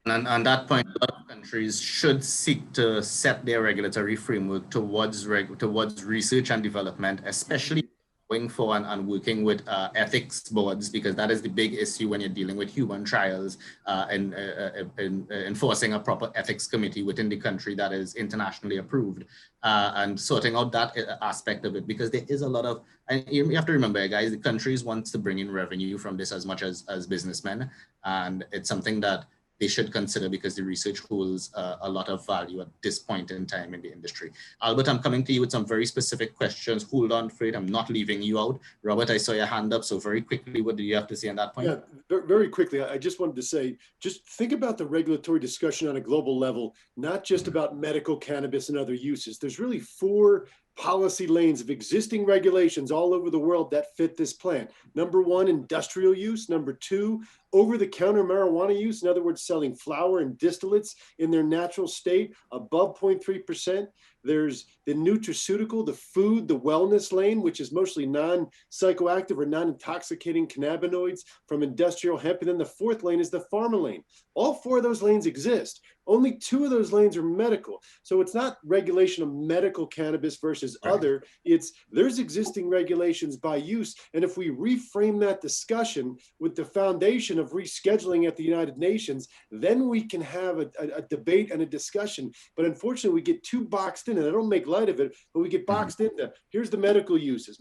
And on that point, a lot of countries should seek to set their regulatory framework towards research and development, especially going for and working with ethics boards, because that is the big issue when you're dealing with human trials and enforcing a proper ethics committee within the country that is internationally approved, and sorting out that aspect of it, because there is a lot of, and you have to remember, guys, the countries want to bring in revenue from this as much as businessmen, and it's something that they should consider, because the research holds a lot of value at this point in time in the industry. Albert, I'm coming to you with some very specific questions. Hold on, Fred, I'm not leaving you out. Robert, I saw your hand up, so very quickly, what do you have to say on that point? Yeah, very quickly, I just wanted to say, just think about the regulatory discussion on a global level, not just about medical cannabis and other uses. There's really 4 policy lanes of existing regulations all over the world that fit this plan. Number 1, industrial use. Number 2, over-the-counter marijuana use. In other words, selling flower and distillates in their natural state above 0.3%. There's the nutraceutical, the food, the wellness lane, which is mostly non-psychoactive or non-intoxicating cannabinoids from industrial hemp. And then the fourth lane is the pharma lane. All four of those lanes exist. Only two of those lanes are medical. So it's not regulation of medical cannabis versus other. It's there's existing regulations by use. And if we reframe that discussion with the foundation of rescheduling at the United Nations, then we can have a debate and a discussion. But unfortunately, we get too boxed in, and I don't make light of it, but we get boxed into here's the medical uses,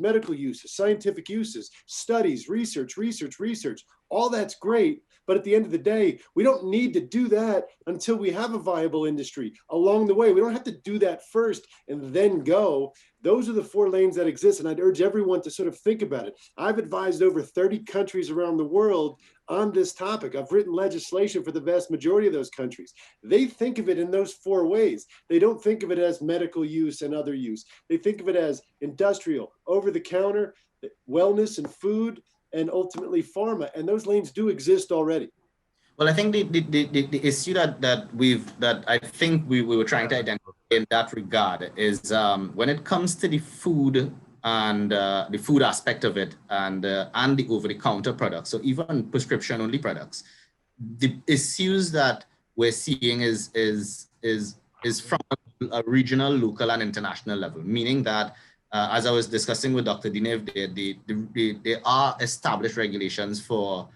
scientific uses, studies, research. All that's great. But at the end of the day, we don't need to do that until we have a viable industry along the way. We don't have to do that first and then go. Those are the four lanes that exist. And I'd urge everyone to sort of think about it. I've advised over 30 countries around the world on this topic. I've written legislation for the vast majority of those countries. They think of it in those four ways. They don't think of it as medical use and other use. They think of it as industrial, over the counter, wellness and food, and ultimately pharma, and those lanes do exist already. Well, I think the issue that I think we were trying to identify in that regard is when it comes to the food and the food aspect of it and the over-the-counter products, so even prescription-only products, the issues that we're seeing is from a regional, local, and international level, meaning that as I was discussing with Dr. Dinev, there are established regulations for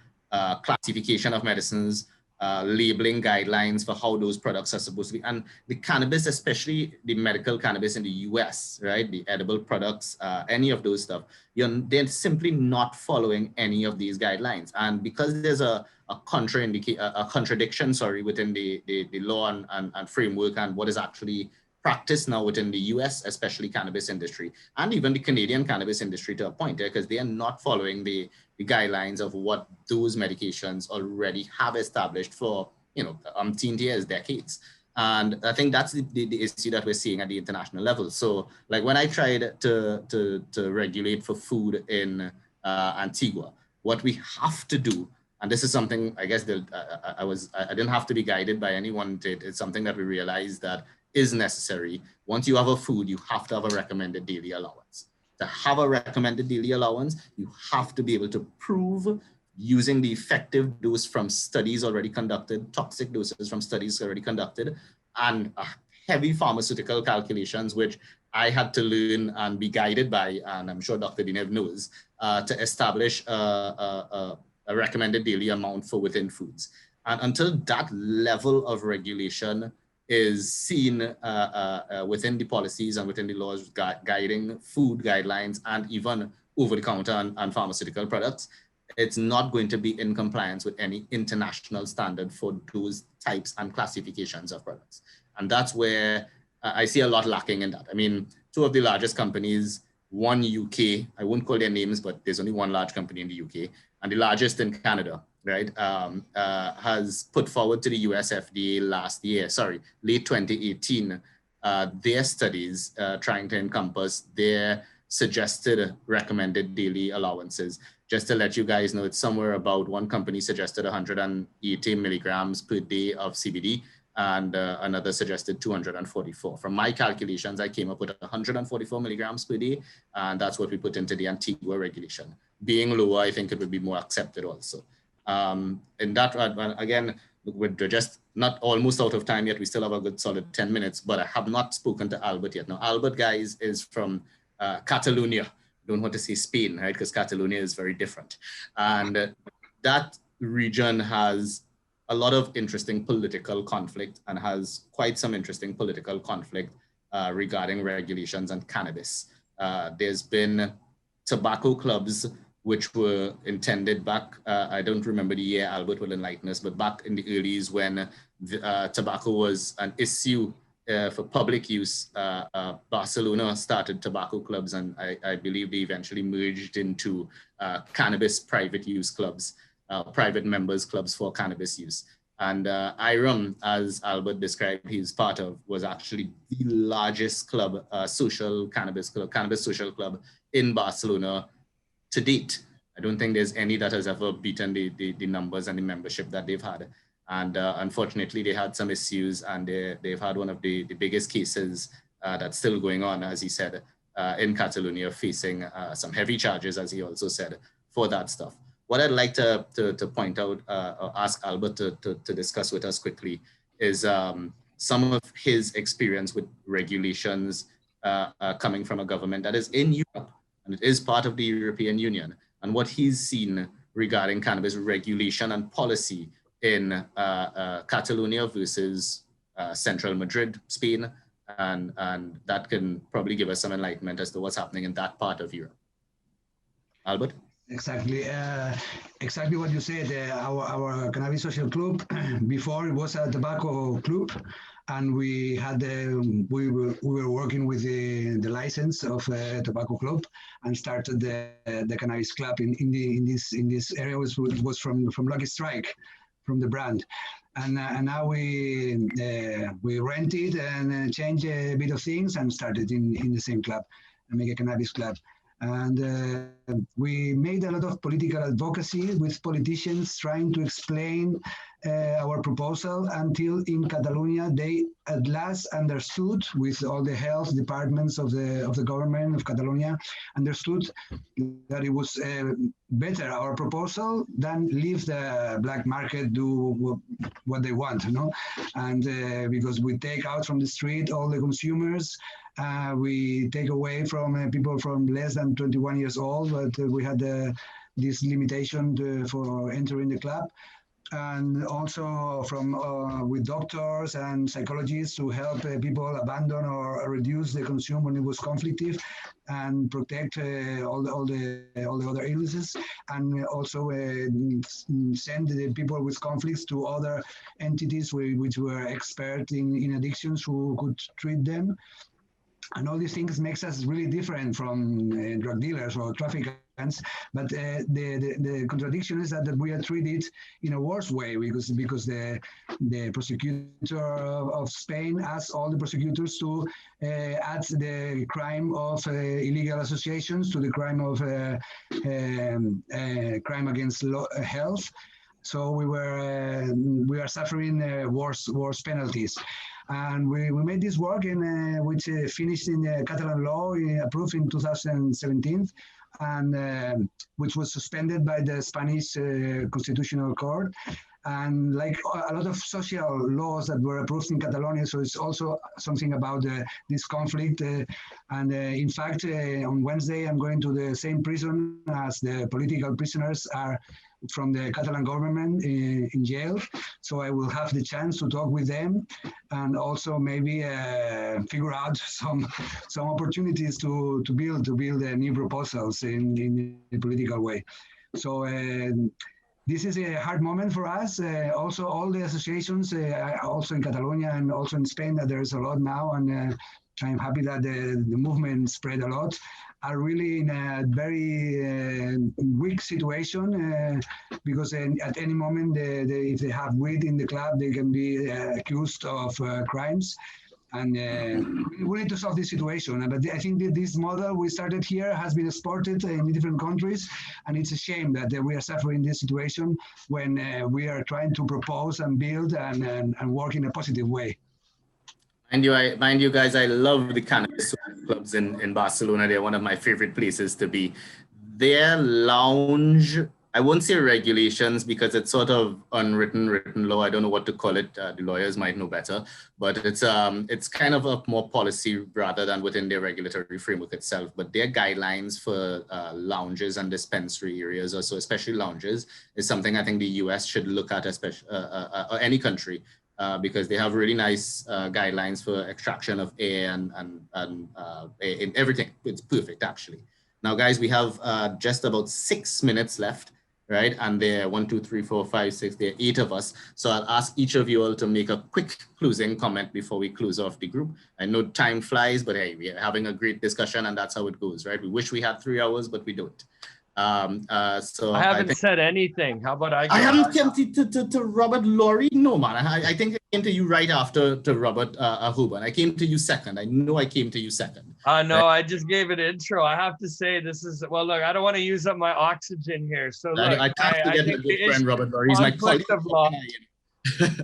classification of medicines, labeling guidelines for how those products are supposed to be. And the cannabis, especially the medical cannabis in the US, right? The edible products, any of those stuff, they're simply not following any of these guidelines. And because there's a contradiction, within the law and framework and what is actually practice now within the US, especially cannabis industry, and even the Canadian cannabis industry to a point, because they are not following the guidelines of what those medications already have established for, umpteen years, decades. And I think that's the issue that we're seeing at the international level. So like when I tried to regulate for food in Antigua, what we have to do, and this is something I guess I didn't have to be guided by anyone. It's something that we realized that is necessary. Once you have a food, you have to have a recommended daily allowance. To have a recommended daily allowance, you have to be able to prove using the effective dose from studies already conducted, toxic doses from studies already conducted, and heavy pharmaceutical calculations, which I had to learn and be guided by, and I'm sure Dr. Dinev knows, to establish a recommended daily amount for within foods. And until that level of regulation is seen within the policies and within the laws guiding food guidelines and even over-the-counter and pharmaceutical products, it's not going to be in compliance with any international standard for those types and classifications of products. And that's where I see a lot lacking in that. I mean, two of the largest companies, one UK, I won't call their names, but there's only one large company in the UK, and the largest in Canada, right, has put forward to the US FDA late 2018, their studies trying to encompass their suggested recommended daily allowances. Just to let you guys know, it's somewhere about, one company suggested 180 milligrams per day of CBD, and another suggested 244. From my calculations, I came up with 144 milligrams per day, and that's what we put into the Antigua regulation. Being lower, I think it would be more accepted also. In that, again, we're just not almost out of time yet. We still have a good solid 10 minutes, but I have not spoken to Albert yet. Now, Albert, guys, is from Catalonia. Don't want to say Spain, right? Because Catalonia is very different. And that region has a lot of interesting political conflict and has quite some interesting political conflict regarding regulations and cannabis. There's been tobacco clubs which were intended back, I don't remember the year, Albert will enlighten us, but back in the 80s when tobacco was an issue for public use, Barcelona started tobacco clubs, and I believe they eventually merged into cannabis private use clubs, private members clubs for cannabis use. And IRUM, as Albert described, he's part of, was actually the largest club, social cannabis club, cannabis social club in Barcelona to date. I don't think there's any that has ever beaten the numbers and the membership that they've had. And unfortunately, they had some issues, and they've had one of the biggest cases that's still going on, as he said, in Catalonia, facing some heavy charges, as he also said, for that stuff. What I'd like to point out, or ask Albert to discuss with us quickly, is some of his experience with regulations coming from a government that is in Europe, and it is part of the European Union, and what he's seen regarding cannabis regulation and policy in Catalonia versus central Madrid, Spain, and that can probably give us some enlightenment as to what's happening in that part of Europe. Albert? Exactly, exactly what you said. Our Cannabis Social Club before it was a tobacco club, and we had we were working with the license of tobacco club and started the Cannabis Club in this area. It was from Lucky Strike, from the brand. And now we rented and changed a bit of things and started in the same club and make a cannabis club. And we made a lot of political advocacy with politicians trying to explain our proposal until in Catalonia they at last understood, with all the health departments of the government of Catalonia, understood that it was better, our proposal, than leave the black market do what they want, you know? And because we take out from the street all the consumers, we take away from people from less than 21 years old, but we had this limitation for entering the club. And also from with doctors and psychologists to help people abandon or reduce the consume when it was conflictive, and protect all the other illnesses, and also send the people with conflicts to other entities which were expert in addictions who could treat them. And all these things makes us really different from drug dealers or traffickers. But the contradiction is that we are treated in a worse way, because the prosecutor of Spain asks all the prosecutors to add the crime of illegal associations to the crime of crime against health. So we are suffering worse penalties. And we made this work which finished in the Catalan law, approved in 2017, and which was suspended by the Spanish Constitutional Court. And like a lot of social laws that were approved in Catalonia, so it's also something about this conflict. And in fact, on Wednesday, I'm going to the same prison as the political prisoners are from the Catalan government in jail. So I will have the chance to talk with them, and also maybe figure out some opportunities to build new proposals in a political way. So this is a hard moment for us. Also, all the associations, also in Catalonia and also in Spain, that there's a lot now, and I'm happy that the movement spread a lot, are really in a very weak situation, because at any moment, if they have weed in the club, they can be accused of crimes. And we need to solve this situation. But I think that this model we started here has been exported in different countries, and it's a shame that we are suffering this situation when we are trying to propose and build and work in a positive way. Mind you guys, I love the cannabis clubs in Barcelona. They're one of my favorite places to be. Their lounge, I won't say regulations because it's sort of written law. I don't know what to call it. The lawyers might know better, but it's kind of a more policy rather than within their regulatory framework itself. But their guidelines for lounges and dispensary areas, also especially lounges, is something I think the US should look at, especially or any country. Because they have really nice guidelines for extraction of air and everything. It's perfect, actually. Now, guys, we have just about 6 minutes left, right? And there are 1, 2, 3, 4, 5, 6, there are 8 of us. So I'll ask each of you all to make a quick closing comment before we close off the group. I know time flies, but hey, we're having a great discussion, and that's how it goes, right? We wish we had 3 hours, but we don't. So I haven't said anything. How about I haven't come to Robert Laurie? No, man. I think I came to you right after to Robert Hoban. I came to you second. I know I came to you second. No, right? I just gave an intro. I have to say this is, well, look, I don't want to use up my oxygen here. So look, I can't forget my good friend Robert Laurie. He's my colleague.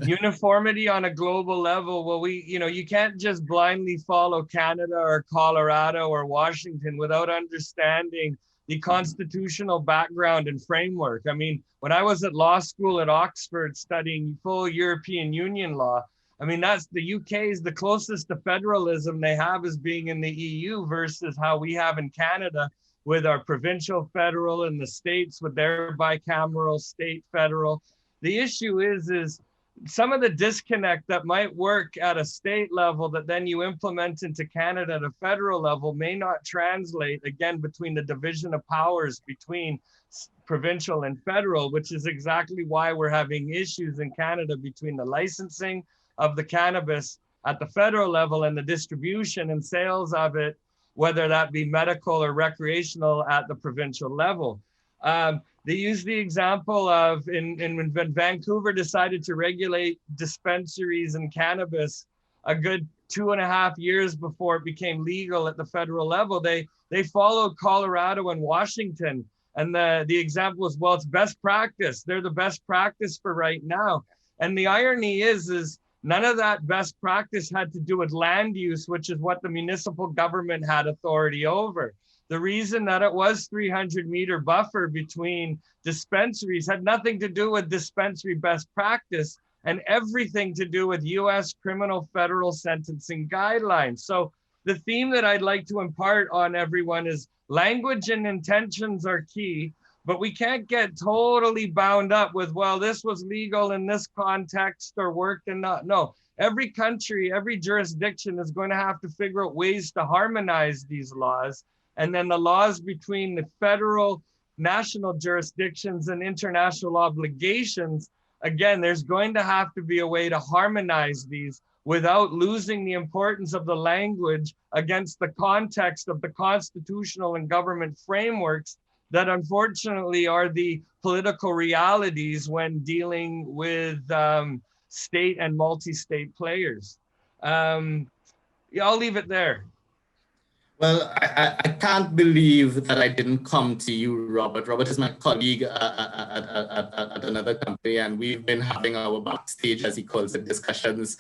Uniformity on a global level. Well, you can't just blindly follow Canada or Colorado or Washington without understanding the constitutional background and framework. I mean, when I was at law school at Oxford studying full European Union law, I mean, the UK is the closest to federalism they have as being in the EU versus how we have in Canada with our provincial federal and the states with their bicameral state federal. The issue is some of the disconnect that might work at a state level that then you implement into Canada at a federal level may not translate, again, between the division of powers between provincial and federal, which is exactly why we're having issues in Canada between the licensing of the cannabis at the federal level and the distribution and sales of it, whether that be medical or recreational at the provincial level. They use the example of when Vancouver decided to regulate dispensaries and cannabis a good 2.5 years before it became legal at the federal level. They followed Colorado and Washington. And the example is, well, it's best practice. They're the best practice for right now. And the irony is none of that best practice had to do with land use, which is what the municipal government had authority over. The reason that it was 300-meter buffer between dispensaries had nothing to do with dispensary best practice and everything to do with US criminal federal sentencing guidelines. So the theme that I'd like to impart on everyone is language and intentions are key, but we can't get totally bound up with, well, this was legal in this context or worked and not. No, every country, every jurisdiction is going to have to figure out ways to harmonize these laws. And then the laws between the federal, national jurisdictions and international obligations, again, there's going to have to be a way to harmonize these without losing the importance of the language against the context of the constitutional and government frameworks that unfortunately are the political realities when dealing with state and multi-state players. Yeah, I'll leave it there. Well, I can't believe that I didn't come to you, Robert. Robert is my colleague at another company, and we've been having our backstage, as he calls it, discussions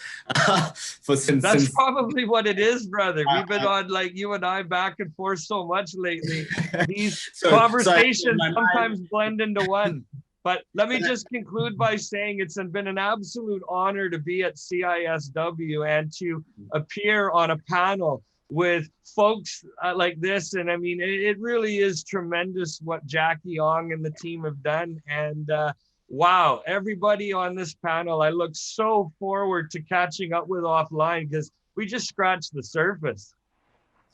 since probably what it is, brother. We've been on, like, you and I back and forth so much lately. These conversations sometimes blend into one. But let me just conclude by saying it's been an absolute honor to be at CISW and to appear on a panel with folks like this. And I mean, it really is tremendous what Jackie Ong and the team have done. And wow, everybody on this panel, I look so forward to catching up with offline because we just scratched the surface.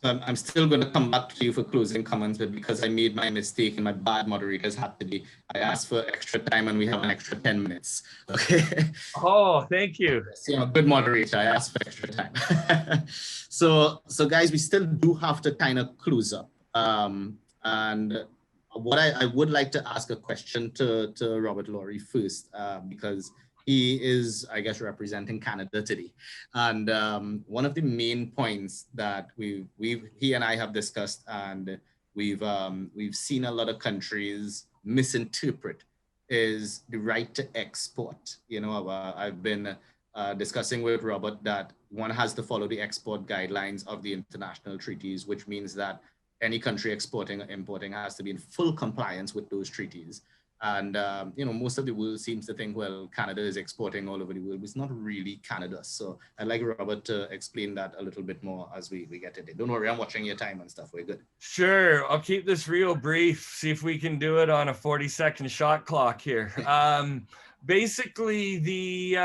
So I'm still going to come back to you for closing comments, but because I made my mistake and my bad moderators had to be, I asked for extra time and we have an extra 10 minutes. Okay. Oh, thank you. So, good moderator, I asked for extra time. So guys, we still do have to kind of close up. And what I would like to ask a question to Robert Laurie first, because he is, I guess, representing Canada today. And one of the main points that he and I have discussed, and we've seen a lot of countries misinterpret, is the right to export. You know, I've been discussing with Robert that one has to follow the export guidelines of the international treaties, which means that any country exporting or importing has to be in full compliance with those treaties. And, you know, most of the world seems to think, well, Canada is exporting all over the world, but it's not really Canada. So I'd like Robert to explain that a little bit more as we get into it. Don't worry, I'm watching your time and stuff. We're good. Sure. I'll keep this real brief. See if we can do it on a 40-second shot clock here. Basically, the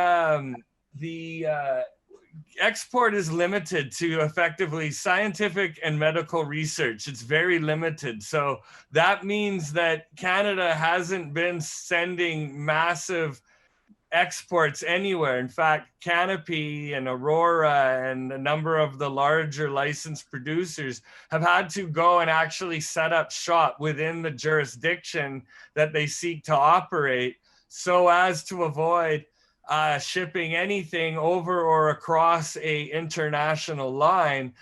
export is limited to effectively scientific and medical research. It's very limited. So that means that Canada hasn't been sending massive exports anywhere. In fact, Canopy and Aurora and a number of the larger licensed producers have had to go and actually set up shop within the jurisdiction that they seek to operate so as to avoid shipping anything over or across a international line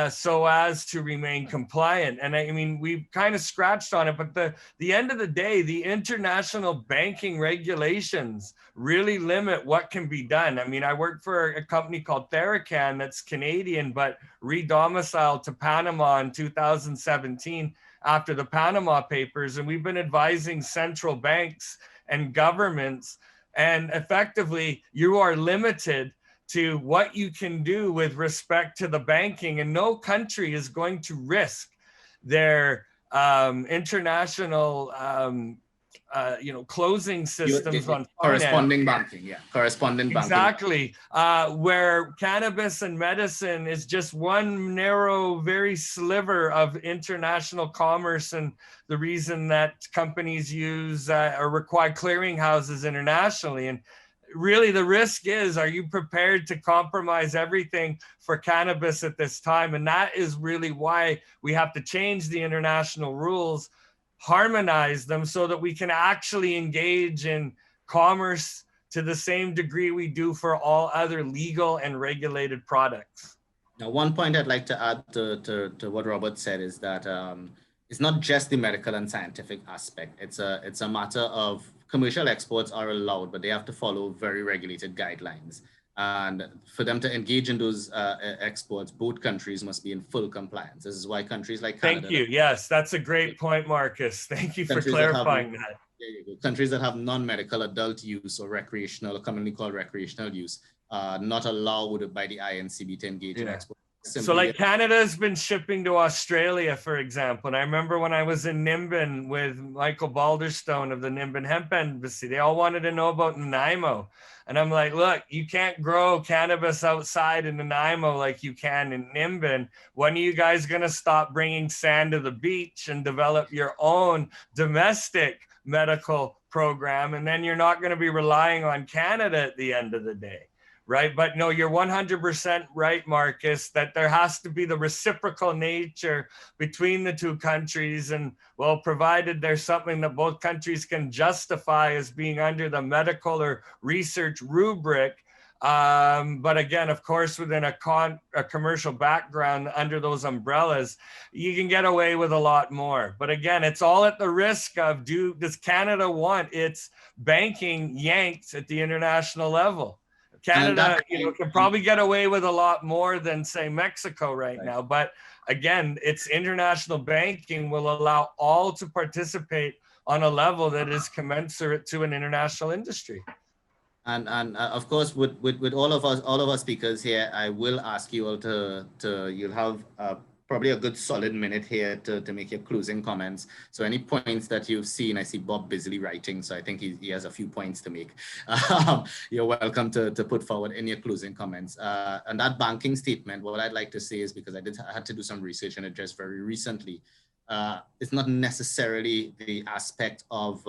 so as to remain compliant. And I mean, we've kind of scratched on it, but the end of the day, the international banking regulations really limit what can be done. I mean, I work for a company called Theracan that's Canadian, but re-domiciled to Panama in 2017 after the Panama Papers. And we've been advising central banks and governments, and effectively you are limited to what you can do with respect to the banking, and no country is going to risk their international closing systems on corresponding banking, corresponding banking. Exactly, where cannabis and medicine is just one narrow, very sliver of international commerce, and the reason that companies use or require clearinghouses internationally. And really the risk is, are you prepared to compromise everything for cannabis at this time? And that is really why we have to change the international rules, harmonize them so that we can actually engage in commerce to the same degree we do for all other legal and regulated products. Now, one point I'd like to add to what Robert said is that it's not just the medical and scientific aspect. It's a matter of commercial exports are allowed, but they have to follow very regulated guidelines. And for them to engage in those exports, both countries must be in full compliance. This is why countries like Canada— Thank you. Yes, that's a great point, Marcus. Thank you for clarifying that. Countries that have non-medical adult use or recreational, or commonly called recreational use, not allowed by the INCB to engage in exports. So like Canada has been shipping to Australia, for example. And I remember when I was in Nimbin with Michael Balderstone of the Nimbin Hemp Embassy, they all wanted to know about Nanaimo. And I'm like, look, you can't grow cannabis outside in Nanaimo like you can in Nimbin. When are you guys going to stop bringing sand to the beach and develop your own domestic medical program? And then you're not going to be relying on Canada at the end of the day. Right. But no, you're 100% right, Marcus, that there has to be the reciprocal nature between the two countries. And well, provided there's something that both countries can justify as being under the medical or research rubric. But again, of course, within a commercial background under those umbrellas, you can get away with a lot more. But again, it's all at the risk of, does Canada want its banking yanked at the international level? Canada, can probably get away with a lot more than, say, Mexico right now. But again, its international banking will allow all to participate on a level that is commensurate to an international industry. And of course, with all of us speakers here, I will ask you all you'll have probably a good solid minute here to make your closing comments. So any points that you've seen, I see Bob busily writing, so I think he has a few points to make. You're welcome to put forward in your closing comments. And that banking statement, what I'd like to say is, because I had to do some research on it just very recently, it's not necessarily the aspect of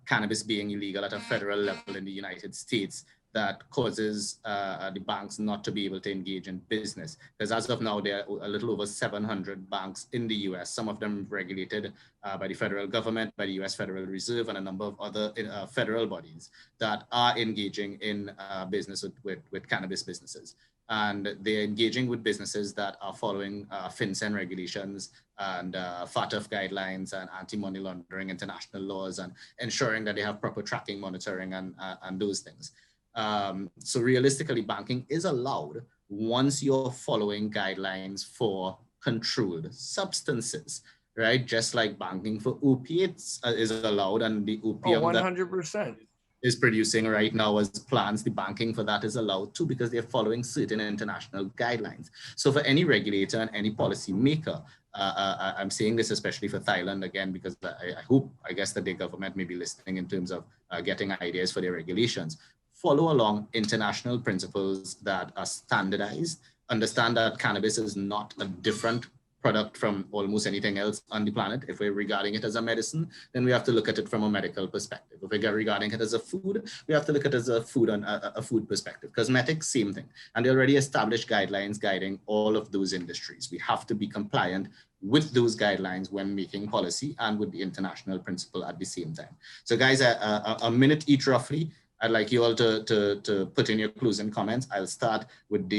cannabis being illegal at a federal level in the United States that causes the banks not to be able to engage in business. Because as of now, there are a little over 700 banks in the US, some of them regulated by the federal government, by the US Federal Reserve, and a number of other federal bodies that are engaging in business with cannabis businesses. And they're engaging with businesses that are following FinCEN regulations and FATF guidelines and anti-money laundering international laws, and ensuring that they have proper tracking, monitoring, and those things. So realistically, banking is allowed once you're following guidelines for controlled substances, right? Just like banking for opiates is allowed, and the opium 100%. is producing right now as plants, the banking for that is allowed too, because they're following certain international guidelines. So for any regulator and any policy maker, I'm saying this especially for Thailand again, because I guess that their government may be listening in terms of getting ideas for their regulations. Follow along international principles that are standardized. Understand that cannabis is not a different product from almost anything else on the planet. If we're regarding it as a medicine, then we have to look at it from a medical perspective. If we're regarding it as a food, we have to look at it as a food perspective. Cosmetics, same thing. And they already established guidelines guiding all of those industries. We have to be compliant with those guidelines when making policy and with the international principle at the same time. So guys, a minute each roughly. I'd like you all to put in your closing comments. I'll start with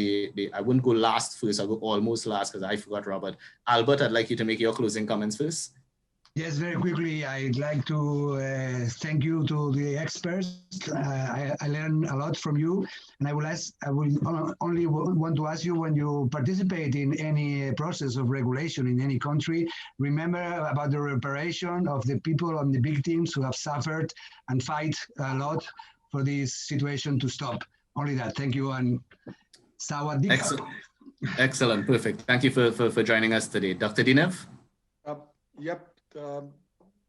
I wouldn't go last first, I'll go almost last because I forgot Robert. Albert, I'd like you to make your closing comments first. Yes, very quickly, I'd like to thank you to the experts. I learned a lot from you, and I will only want to ask you, when you participate in any process of regulation in any country, remember about the reparation of the people and the victims who have suffered, and fight a lot for this situation to stop. Only that. Thank you, and sawadee. Excellent. Excellent. Perfect. Thank you for joining us today. Dr. Dinev? Yep.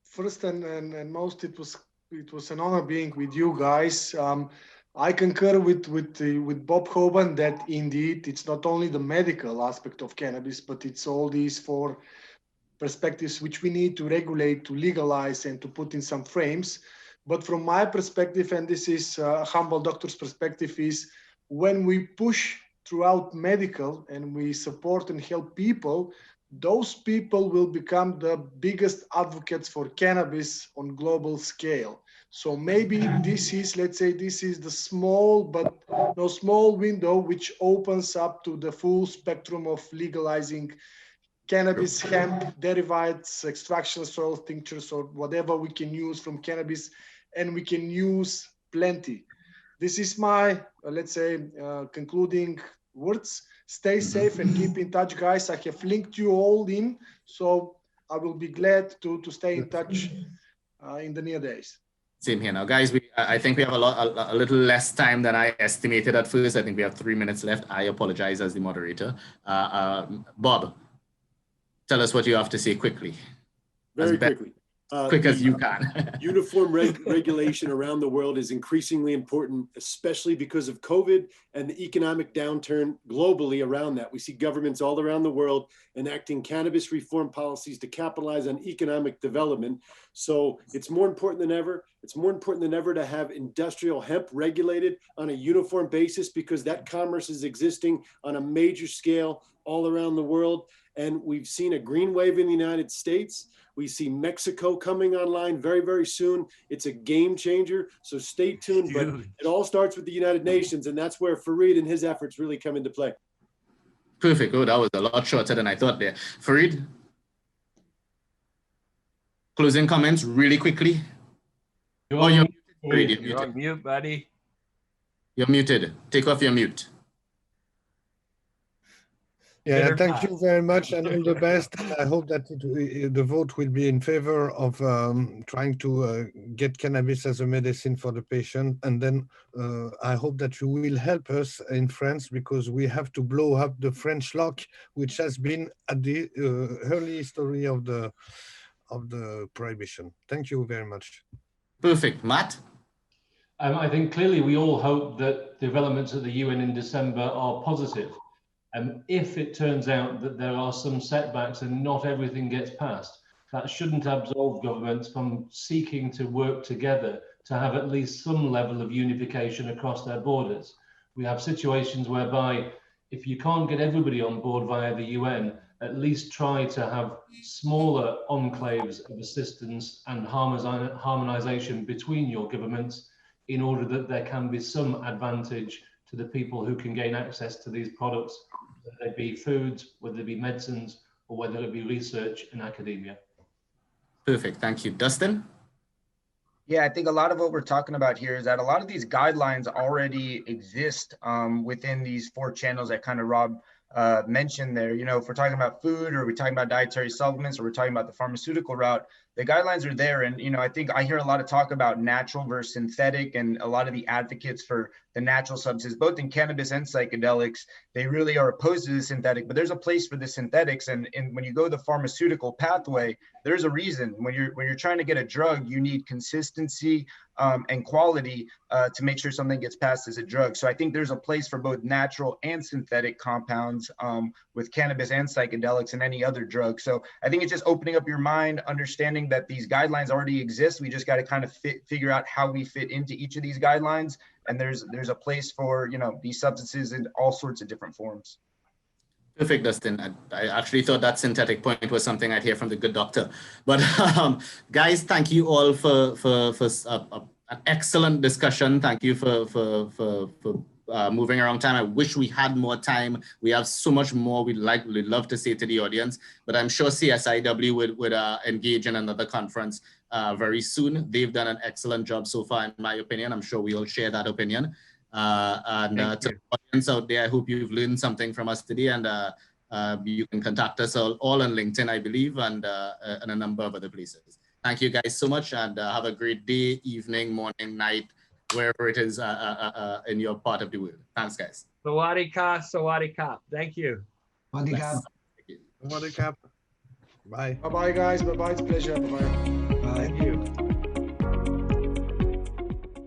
First and most, it was an honor being with you guys. I concur with Bob Hoban that indeed it's not only the medical aspect of cannabis, but it's all these four perspectives which we need to regulate, to legalize, and to put in some frames. But from my perspective, and this is a humble doctor's perspective, is when we push throughout medical and we support and help people, those people will become the biggest advocates for cannabis on global scale. So maybe this is, let's say, this is the small window which opens up to the full spectrum of legalizing cannabis, hemp, derivatives, extraction soil tinctures, or whatever we can use from cannabis, and we can use plenty. This is my, let's say, concluding words. Stay safe and keep in touch, guys. I have linked you all in, so I will be glad to stay in touch in the near days. Same here. Now, guys, I think we have a little less time than I estimated at first. I think we have 3 minutes left. I apologize as the moderator. Bob, tell us what you have to say quickly. Very quickly. Quick as you can. Uniform regulation around the world is increasingly important, especially because of COVID and the economic downturn globally around that. We see governments all around the world enacting cannabis reform policies to capitalize on economic development. So it's more important than ever. It's more important than ever to have industrial hemp regulated on a uniform basis, because that commerce is existing on a major scale all around the world. And we've seen a green wave in the United States. We see Mexico coming online very, very soon. It's a game changer, so stay tuned. But it all starts with the United Nations, and that's where Farid and his efforts really come into play. Perfect. Oh, that was a lot shorter than I thought there. Farid, closing comments really quickly. You're on mute, buddy. You're muted. Take off your mute. Yeah, thank you very much, and all the best. I hope that the vote will be in favor of trying to get cannabis as a medicine for the patient. And then I hope that you will help us in France, because we have to blow up the French lock, which has been at the early history of the prohibition. Thank you very much. Perfect. Matt? I think clearly we all hope that developments at the UN in December are positive. If it turns out that there are some setbacks and not everything gets passed, that shouldn't absolve governments from seeking to work together to have at least some level of unification across their borders. We have situations whereby if you can't get everybody on board via the UN, at least try to have smaller enclaves of assistance and harmonization between your governments, in order that there can be some advantage to the people who can gain access to these products, whether it be foods, whether it be medicines, or whether it be research in academia. Perfect. Thank you. Dustin? Yeah, I think a lot of what we're talking about here is that a lot of these guidelines already exist within these 4 channels that kind of Rob mentioned there. You know, if we're talking about food, or we're talking about dietary supplements, or we're talking about the pharmaceutical route, the guidelines are there. And, you know, I think I hear a lot of talk about natural versus synthetic, and a lot of the advocates for the natural substances, both in cannabis and psychedelics, they really are opposed to the synthetic, but there's a place for the synthetics. And when you go the pharmaceutical pathway, there's a reason. When you're trying to get a drug, you need consistency and quality to make sure something gets passed as a drug. So I think there's a place for both natural and synthetic compounds with cannabis and psychedelics and any other drug. So I think it's just opening up your mind, understanding that these guidelines already exist. We just got to kind of figure out how we fit into each of these guidelines. And there's a place for, you know, these substances in all sorts of different forms. Perfect, Dustin. I actually thought that synthetic point was something I'd hear from the good doctor. But guys, thank you all for An excellent discussion. Thank you for moving around time. I wish we had more time. We have so much more we'd love to say to the audience, but I'm sure CISW would engage in another conference very soon. They've done an excellent job so far, in my opinion. I'm sure we all share that opinion. To the audience out there, I hope you've learned something from us today, and you can contact us all on LinkedIn, I believe, and a number of other places. Thank you guys so much, and have a great day, evening, morning, night, wherever it is in your part of the world. Thanks, guys. Sawadee ka, sawadee ka. Thank you. Sawadee ka. Sawadee ka. Bye. Bye-bye, guys. Bye-bye. It's a pleasure. Bye-bye. Bye. Thank you.